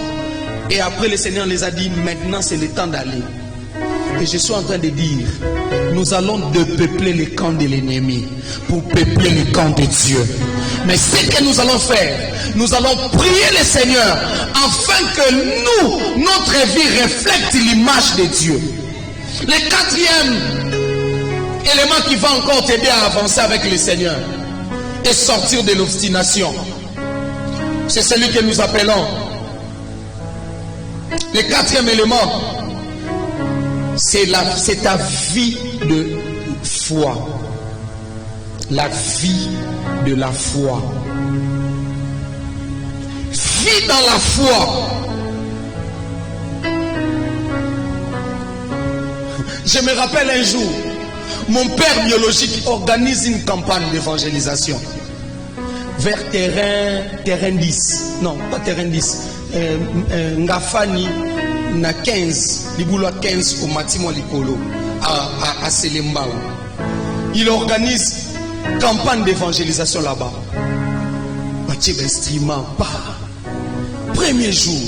Et après, le Seigneur les a dit, maintenant c'est le temps d'aller. Et je suis en train de dire, nous allons dépeupler les camps de l'ennemi pour peupler les camps de Dieu. Mais ce que nous allons faire, nous allons prier le Seigneur afin que nous, notre vie reflète l'image de Dieu. Le quatrième élément qui va encore t'aider à avancer avec le Seigneur et sortir de l'obstination, c'est celui que nous appelons le quatrième élément. C'est ta vie de foi. La vie de la foi. Vie dans la foi. Je me rappelle un jour, mon père biologique organise une campagne d'évangélisation vers terrain 10. Non, pas terrain 10. Ngafani. Na 15, Liboulou 15 au Matimo Likolo à Selembao. Il organise campagne d'évangélisation là-bas. Mathieu instrument pas. Premier jour,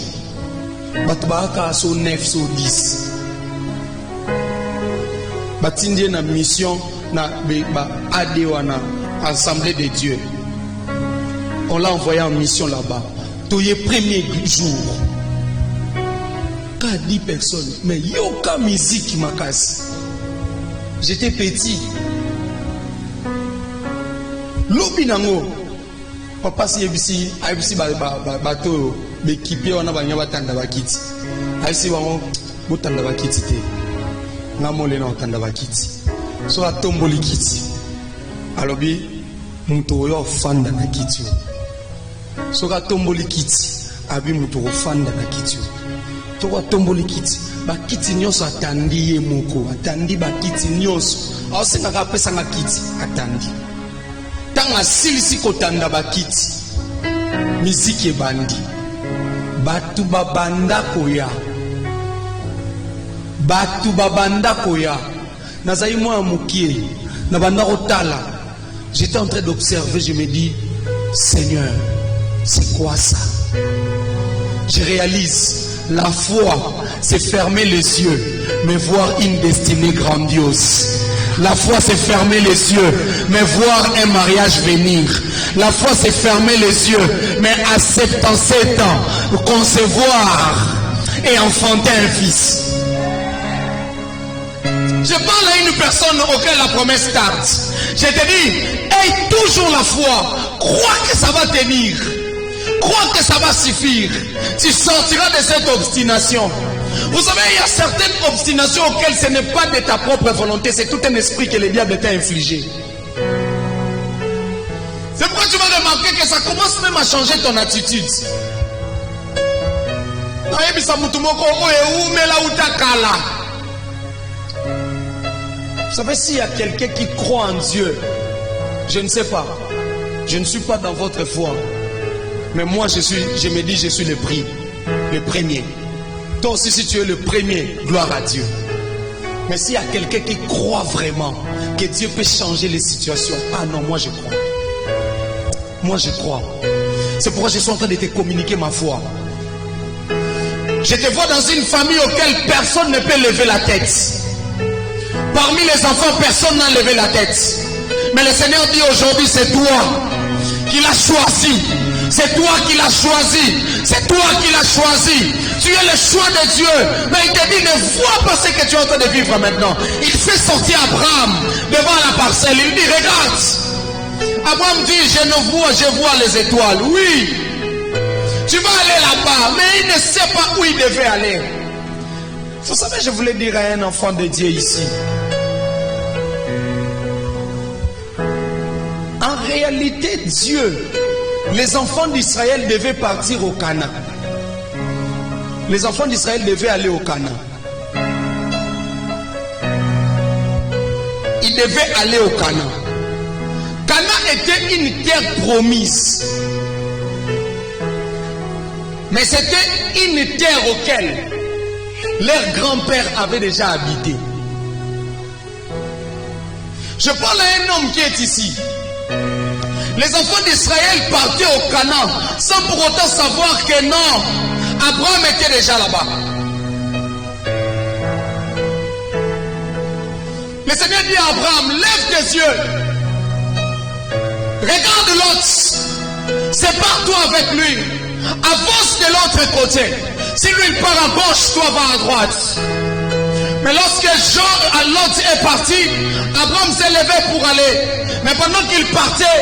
Batbaka sur 9 sur 10. Batindie na mission na Adewana, Assemblée de Dieu. On l'a envoyé en mission là-bas. Toye premier jour. 10 personnes, mais il n'y a aucune musique qui m'a cassé. J'étais petit. Lobinango, papa si ABC bateau, l'équipier on a bagné batanda bakiti. Aïsi wango botanda bakiti te. Namole na otanda bakiti. So a tomboli kiti. Alobi muto yo fanda na kiti. So a tomboli kiti, abi muto fanda na kiti. Toka tomboli kiti bakiti nyonso atandi ye moko atandi bakiti nyonso aosenga kapesa nga kiti atandi tanga silisi kotanda bakiti miziki ebandi batu babanda koya nazali mwa mukie na banda kotala. J'étais en train d'observer, je me dis Seigneur, c'est quoi ça? Je réalise. La foi, c'est fermer les yeux, mais voir une destinée grandiose. La foi, c'est fermer les yeux, mais voir un mariage venir. La foi, c'est fermer les yeux, mais à 77 ans, concevoir et enfanter un fils. Je parle à une personne auquel la promesse tarde. Je te dis, aie toujours la foi. Crois que ça va tenir. Crois que ça va suffire. Tu sortiras de cette obstination. Vous savez, il y a certaines obstinations auxquelles ce n'est pas de ta propre volonté. C'est tout un esprit que le diable t'a infligé. C'est pourquoi tu vas remarquer que ça commence même à changer ton attitude. Vous savez, s'il y a quelqu'un qui croit en Dieu, je ne sais pas. Je ne suis pas dans votre foi. Mais moi, je me dis, je suis le premier. Toi aussi, si tu es le premier, gloire à Dieu. Mais s'il y a quelqu'un qui croit vraiment que Dieu peut changer les situations, ah non, moi je crois. Moi je crois. C'est pourquoi je suis en train de te communiquer ma foi. Je te vois dans une famille auquel personne ne peut lever la tête. Parmi les enfants, personne n'a levé la tête. Mais le Seigneur dit aujourd'hui, c'est toi qui l'as choisi. C'est toi qui l'as choisi. C'est toi qui l'as choisi. Tu es le choix de Dieu. Mais il te dit, ne vois pas ce que tu es en train de vivre maintenant. Il fait sortir Abraham devant la parcelle. Il dit, regarde. Abraham dit, je vois les étoiles. Oui. Tu vas aller là-bas. Mais il ne sait pas où il devait aller. Vous savez, je voulais dire à un enfant de Dieu ici. En réalité, Dieu, les enfants d'Israël devaient partir au Canaan. Les enfants d'Israël devaient aller au Canaan. Ils devaient aller au Canaan. Canaan était une terre promise. Mais c'était une terre auquel leur grand-père avait déjà habité. Je parle à un homme qui est ici. Les enfants d'Israël partaient au Canaan sans pour autant savoir que non, Abraham était déjà là-bas. Le Seigneur dit à Abraham, lève tes yeux, regarde l'autre, sépare-toi avec lui, avance de l'autre côté. Si lui il part à gauche, toi va à droite. Mais lorsque Lot est parti, Abraham s'est levé pour aller. Mais pendant qu'il partait,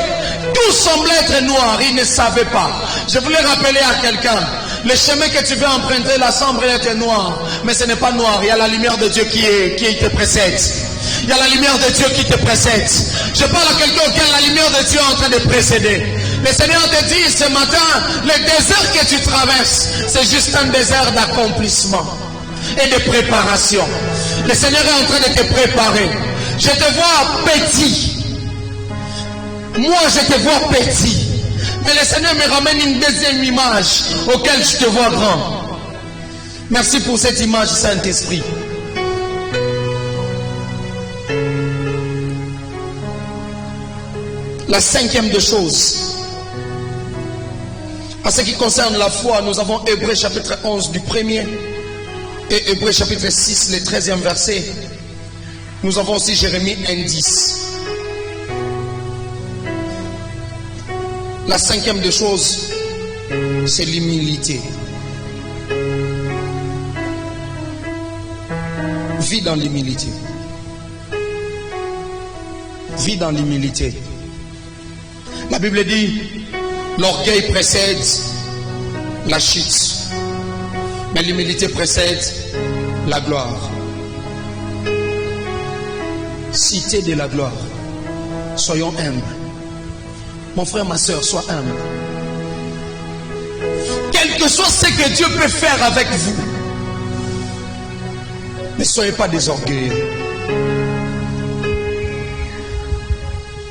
tout semblait être noir. Il ne savait pas. Je voulais rappeler à quelqu'un, le chemin que tu veux emprunter, la semble est noire. Mais ce n'est pas noir. Il y a la lumière de Dieu qui te précède. Il y a la lumière de Dieu qui te précède. Je parle à quelqu'un auquel la lumière de Dieu est en train de précéder. Le Seigneur te dit ce matin, le désert que tu traverses, c'est juste un désert d'accomplissement et de préparation. Le Seigneur est en train de te préparer. Je te vois petit. Moi je te vois petit. Mais le Seigneur me ramène une deuxième image auquel je te vois grand. Merci pour cette image, Saint-Esprit. La cinquième des choses, en ce qui concerne la foi, nous avons Hébreux chapitre 11 du 1er et Hébreux chapitre 6, le 13e verset. Nous avons aussi Jérémie 1:10. La cinquième des choses, c'est l'humilité. Vis dans l'humilité. Vis dans l'humilité. La Bible dit, l'orgueil précède la chute, mais l'humilité précède la gloire. Cité de la gloire. Soyons humbles. Mon frère, ma soeur, sois humble. Quel que soit ce que Dieu peut faire avec vous, ne soyez pas des orgueilleux.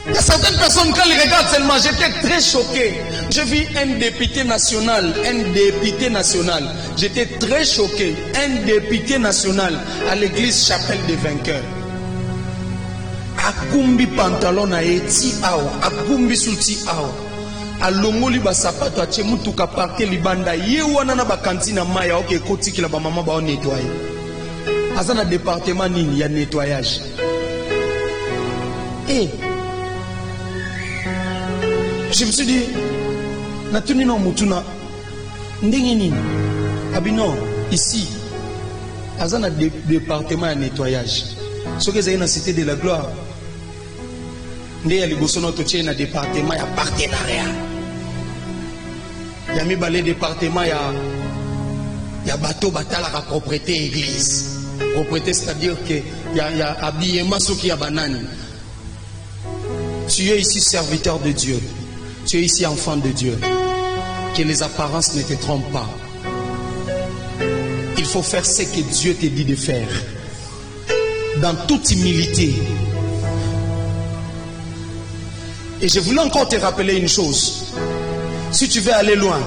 Il y a certaines personnes, quand ils regardent seulement, j'étais très choqué. Je vis un député national, J'étais très choqué. Un député national à l'église Chapelle des Vainqueurs. Akumbi pantalon na eti awa, akumbi sulti awa. Alongoli ba sapato ache mutuka parke libanda. Ye wana na ba kantine maya oke koti ki la ba mama ba on nettoyer. Azana département nini ya nettoyage. Je me suis dit, natuni no mutuna ndenge nini? Abino ici, azana département ya nettoyage. Ce que c'est une cité de la gloire. Ndé ya liboso na totie na département ya partenariat. Ya mi balé département ya bateau batala la propriété église. Propriété c'est-à-dire que ya habillement soki ya banani. Tu es ici serviteur de Dieu. Tu es ici enfant de Dieu. Que les apparences ne te trompent pas. Il faut faire ce que Dieu te dit de faire. Dans toute humilité. Et je voulais encore te rappeler une chose. Si tu veux aller loin,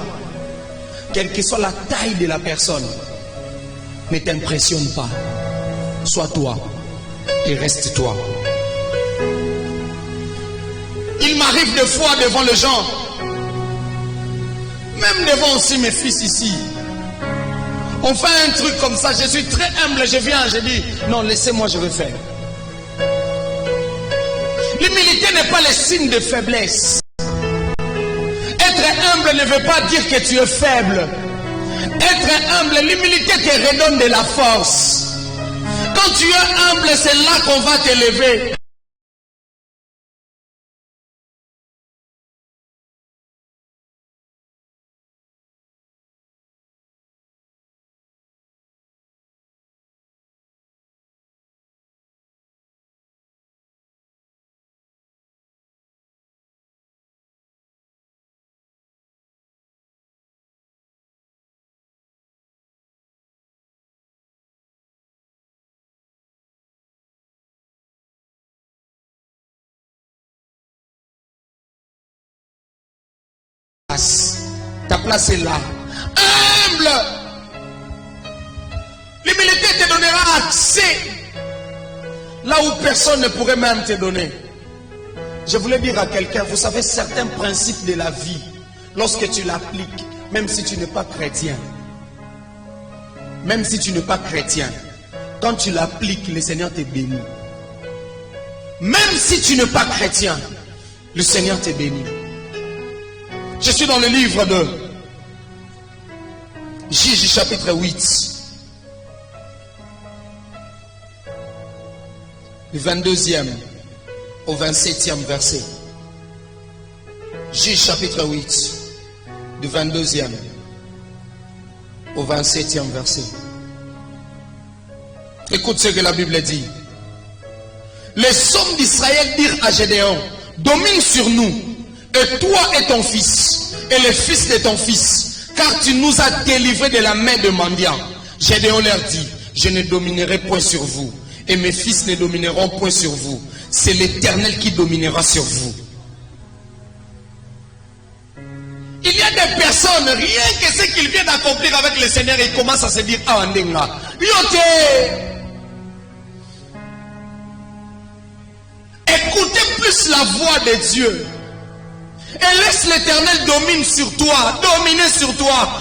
quelle que soit la taille de la personne, ne t'impressionne pas. Sois toi et reste toi. Il m'arrive des fois devant les gens, même devant aussi mes fils ici, On fait un truc comme ça, je suis très humble, je viens, je dis, non, laissez-moi, je vais faire. L'humilité n'est pas le signe de faiblesse. Être humble ne veut pas dire que tu es faible. Être humble, l'humilité te redonne de la force. Quand tu es humble, c'est là qu'on va t'élever. Ta place est là. Humble. L'humilité te donnera accès là où personne ne pourrait même te donner. Je voulais dire à quelqu'un, vous savez, certains principes de la vie, lorsque tu l'appliques, même si tu n'es pas chrétien, quand tu l'appliques, le Seigneur te bénit. Même si tu n'es pas chrétien, le Seigneur te bénit. Je suis dans le livre de Juge chapitre 8. Du 22e au 27e verset. Juge chapitre 8. Du 22e au 27e verset. Écoute ce que la Bible dit. Les hommes d'Israël dirent à Gédéon, domine sur nous. Et toi et ton fils, et le fils de ton fils, car tu nous as délivrés de la main de mendiants. Gédéon leur dit, je ne dominerai point sur vous, et mes fils ne domineront point sur vous. C'est l'Éternel qui dominera sur vous. Il y a des personnes, rien que ce qu'ils viennent d'accomplir avec le Seigneur, ils commencent à se dire, ah, Ndenga, yote. Écoutez plus la voix de Dieu. Et laisse l'Éternel dominer sur toi.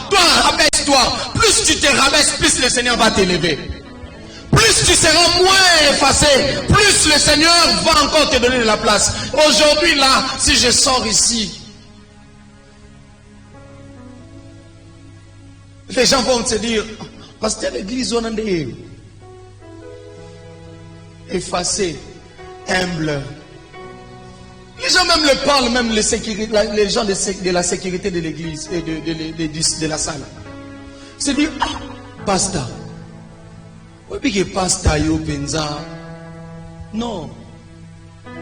Toi, rabaisse-toi. Plus tu te rabaisses, plus le Seigneur va t'élever. Plus tu seras moins effacé, plus le Seigneur va encore te donner de la place. Aujourd'hui, là, si je sors ici, les gens vont se dire, pasteur, l'église, on est effacé, humble. Les gens même le parlent, même les gens de la sécurité de l'église et de la salle. C'est dire, ah, pasteur. Oui, que pasteur, yo penza. Non.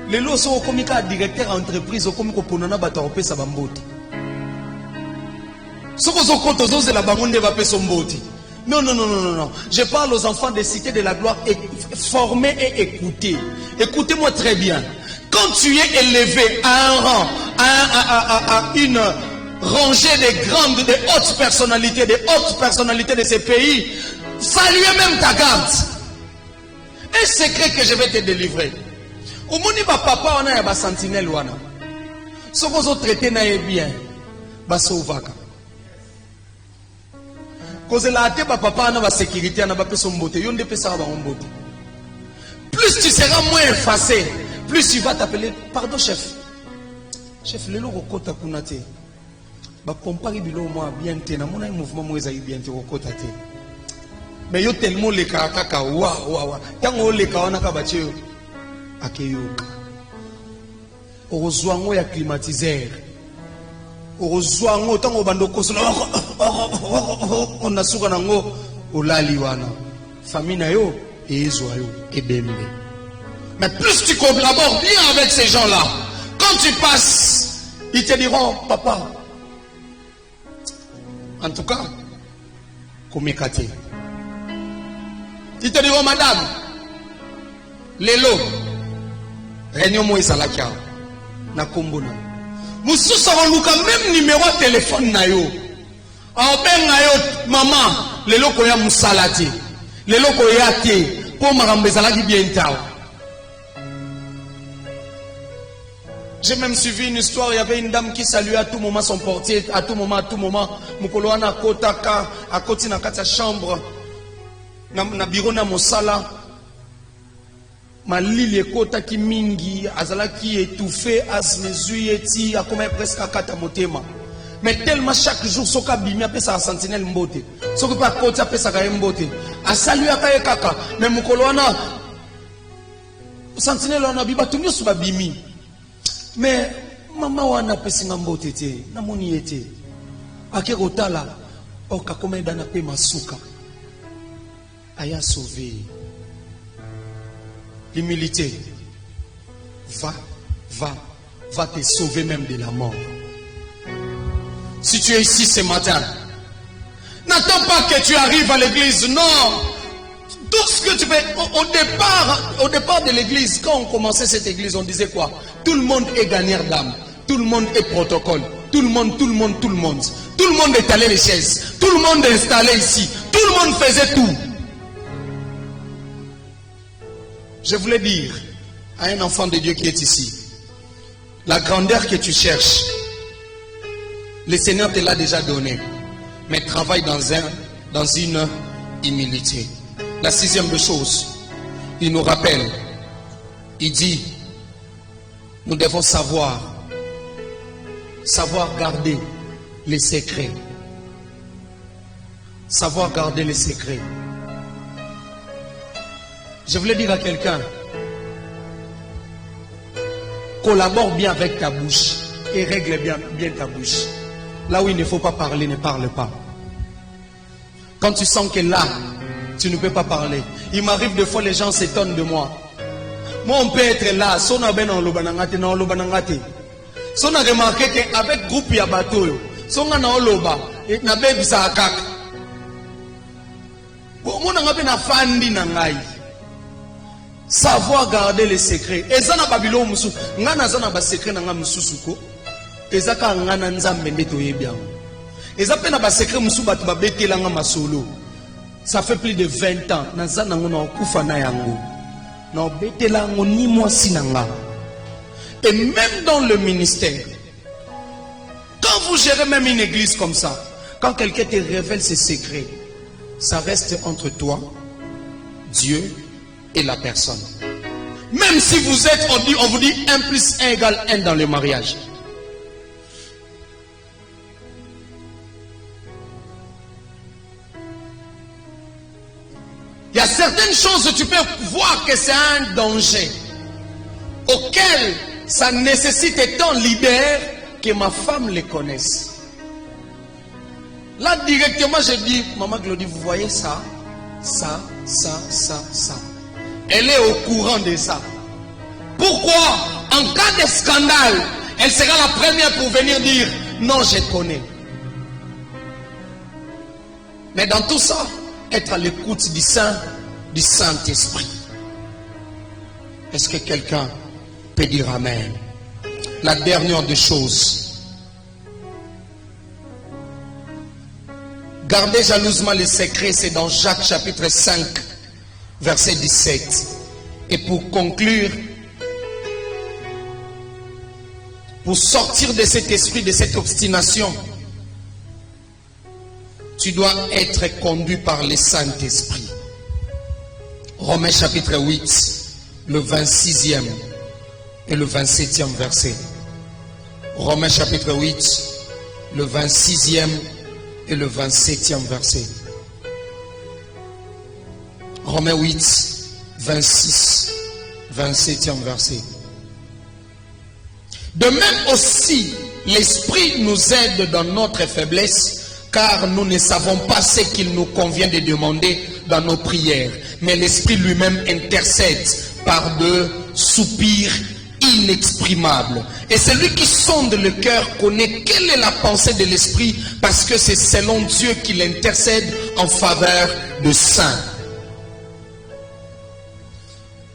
Les lots sont comme directeur entreprise, comme ponana batarope sa bamboti. Ce qu'on se compte aux la bamonde va payer son boti. Non. Je parle aux enfants des cités de la gloire, formés et écoutés. Écoutez-moi très bien. Quand tu es élevé à un rang, à une rangée de hautes personnalités de ces pays, saluez même ta garde. Un secret que je vais te délivrer. Au monde ba papa on a ba sentinelle wana. Ce qu'on a traité na bien, ba sauvaka. Cause la te ba papa na ba sécurité na ba peso mbote, yonde pesa ba mbote. Plus tu seras moins effacé, plus tu vas t'appeler, pardon chef. Chef, le logo kota kunate. Ba compare bilo moi bien te na mona mouvement moi za bien te kota te. Mais yo tellement le kaka wa. Tango le kaona ka batio akeyo. Orozwango ya climatiseur. Orozwango tango bandoko solo on asuka nango olali wana. Famille na yo ezwa yo ebembe. Mais plus tu collabores bien avec ces gens-là, quand tu passes, ils te diront, papa, en tout cas, komekate. Ils te diront, madame, lelo, réunion moi salakia, na kombona. Moussou saronouka même numéro de téléphone na yo. En ben na yo, maman, lelo koya moussalati, lelo koya te, pour marambezala qui bien tao. J'ai même suivi une histoire, il y avait une dame qui saluait à tout moment son portier, à tout moment, Mukoloana Kotaka, à côté de la chambre, na bureau na mosala, malili kota ki mingi, azala ki étouffé, azmezui eti, a comme presque à kata motema. Mais tellement chaque jour, soka bimi a pesa sentinelle mbote, soka pa kota pesa ka mbote, a salué à kaye kaka, mais Mukoloana, sentinelle on a biba tout mieux sur bimi. Mais maman wana pesi ngambote te na moni ete akero tala oka komeda na pe masuka aya sauver. L'humilité va te sauver même de la mort. Si tu es ici ce matin, n'attends pas que tu arrives à l'église, non. Tout ce que tu fais, au départ de l'église, quand on commençait cette église, on disait quoi? Tout le monde est gagnant d'âme. Tout le monde est protocole. Tout le monde. Tout le monde étalait les chaises. Tout le monde est installé ici. Tout le monde faisait tout. Je voulais dire à un enfant de Dieu qui est ici, la grandeur que tu cherches, le Seigneur te l'a déjà donné. Mais travaille dans une humilité. La sixième des choses, il nous rappelle, il dit, nous devons savoir garder les secrets. Savoir garder les secrets. Je voulais dire à quelqu'un, collabore bien avec ta bouche et règle bien ta bouche. Là où il ne faut pas parler, ne parle pas. Quand tu sens que là, tu ne peux pas parler. Il m'arrive des fois, les gens s'étonnent de moi. Moi, on peut être là. Si on a remarqué qu'avec groupe Yabato, si on a oloba, et na bebi sa akak. Savoir garder les secrets. Et ça n'a pas bilo musu. Ngana zana ba secret na nga mususuko. Et ça ka ngana nzambe ndetoye bien. Et ça pe na ba secret musu batu ba betela nga masolo. Ça fait plus de 20 ans. Et même dans le ministère, quand vous gérez même une église comme ça, quand quelqu'un te révèle ses secrets, ça reste entre toi, Dieu et la personne. Même si vous êtes, on vous dit 1 plus 1 égale 1 dans le mariage. Il y a certaines choses, tu peux voir que c'est un danger auquel ça nécessite, étant leader, que ma femme les connaisse. Là, directement, je dis, Maman Glody, vous voyez ça, ça. Elle est au courant de ça. Pourquoi? En cas de scandale, elle sera la première pour venir dire, non, je connais. Mais dans tout ça, être à l'écoute du Saint-Esprit. Est-ce que quelqu'un peut dire Amen? La dernière des choses. Gardez jalousement les secrets, c'est dans Jacques chapitre 5, verset 17. Et pour conclure, pour sortir de cet esprit, de cette obstination, tu dois être conduit par le Saint-Esprit. Romains chapitre 8, le 26e et le 27e verset. Romains chapitre 8, le 26e et le 27e verset. Romains 8, 26, 27e verset. De même aussi, l'Esprit nous aide dans notre faiblesse, car nous ne savons pas ce qu'il nous convient de demander dans nos prières. Mais l'Esprit lui-même intercède par de soupirs inexprimables. Et celui qui sonde le cœur connaît quelle est la pensée de l'Esprit, parce que c'est selon Dieu qu'il intercède en faveur de saints.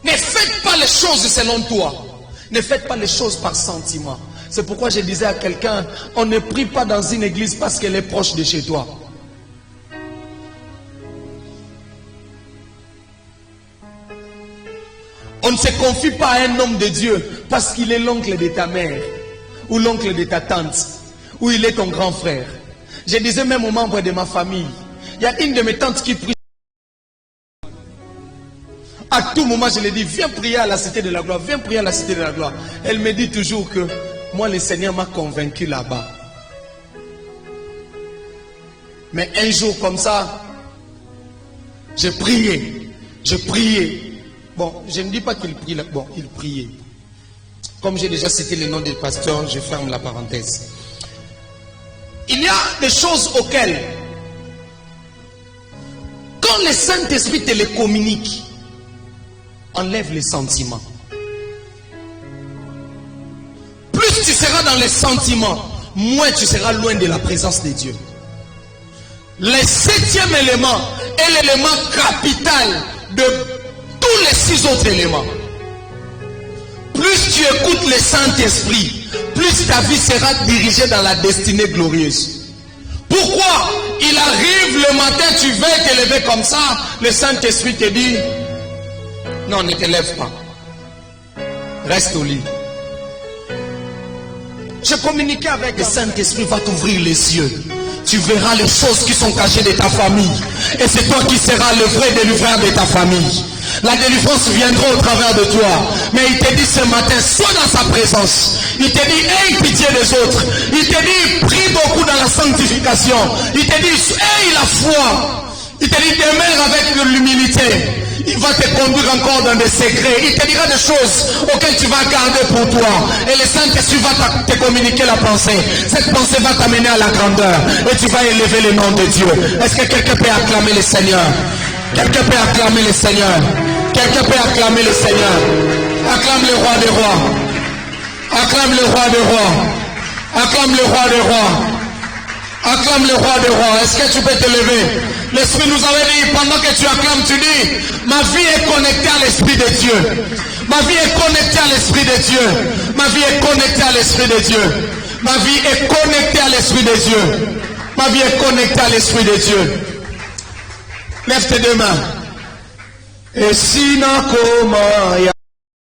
Ne faites pas les choses selon toi. Ne faites pas les choses par sentiment. C'est pourquoi je disais à quelqu'un, on ne prie pas dans une église parce qu'elle est proche de chez toi. On ne se confie pas à un homme de Dieu parce qu'il est l'oncle de ta mère ou l'oncle de ta tante ou il est ton grand frère. Je disais même aux membres de ma famille, il y a une de mes tantes qui prie. À tout moment, je lui dis, viens prier à la cité de la gloire, viens prier à la cité de la gloire. Elle me dit toujours que moi, le Seigneur m'a convaincu là-bas. Mais un jour comme ça, j'ai prié. Bon, je ne dis pas qu'il prie, bon, il priait. Comme j'ai déjà cité le nom des pasteurs, je ferme la parenthèse. Il y a des choses auxquelles, quand le Saint-Esprit te les communique, enlève les sentiments. Plus tu seras dans les sentiments, moins tu seras loin de la présence de Dieu. Le 7e élément est l'élément capital de tous les 6 autres éléments. Plus tu écoutes le Saint-Esprit, plus ta vie sera dirigée dans la destinée glorieuse. Pourquoi? Il arrive le matin, tu veux te lever comme ça, le Saint-Esprit te dit, non, ne te lève pas. Reste au lit. Je communiquais avec le Saint-Esprit, va t'ouvrir les yeux. Tu verras les choses qui sont cachées de ta famille. Et c'est toi qui seras le vrai délivreur de ta famille. La délivrance viendra au travers de toi. Mais il te dit ce matin, sois dans sa présence. Il te dit, aie pitié des autres. Il te dit, prie beaucoup dans la sanctification. Il te dit, aie la foi. Il te dit, demeure avec l'humilité. Il va te conduire encore dans des secrets. Il te dira des choses auxquelles tu vas garder pour toi. Et le Saint-Esprit va te communiquer la pensée. Cette pensée va t'amener à la grandeur. Et tu vas élever le nom de Dieu. Est-ce que quelqu'un peut acclamer le Seigneur? Quelqu'un peut acclamer le Seigneur? Quelqu'un peut acclamer le Seigneur? Acclame le roi des rois. Acclame le roi des rois. Acclame le roi des rois. Acclame le roi des rois. Est-ce que tu peux te lever? L'Esprit nous avait dit, pendant que tu acclames, tu dis, ma vie est connectée à l'Esprit de Dieu. Ma vie est connectée à l'Esprit de Dieu. Ma vie est connectée à l'Esprit de Dieu. Ma vie est connectée à l'Esprit de Dieu. Ma vie est connectée à l'Esprit de Dieu. Lève tes deux mains. Et si na koma ya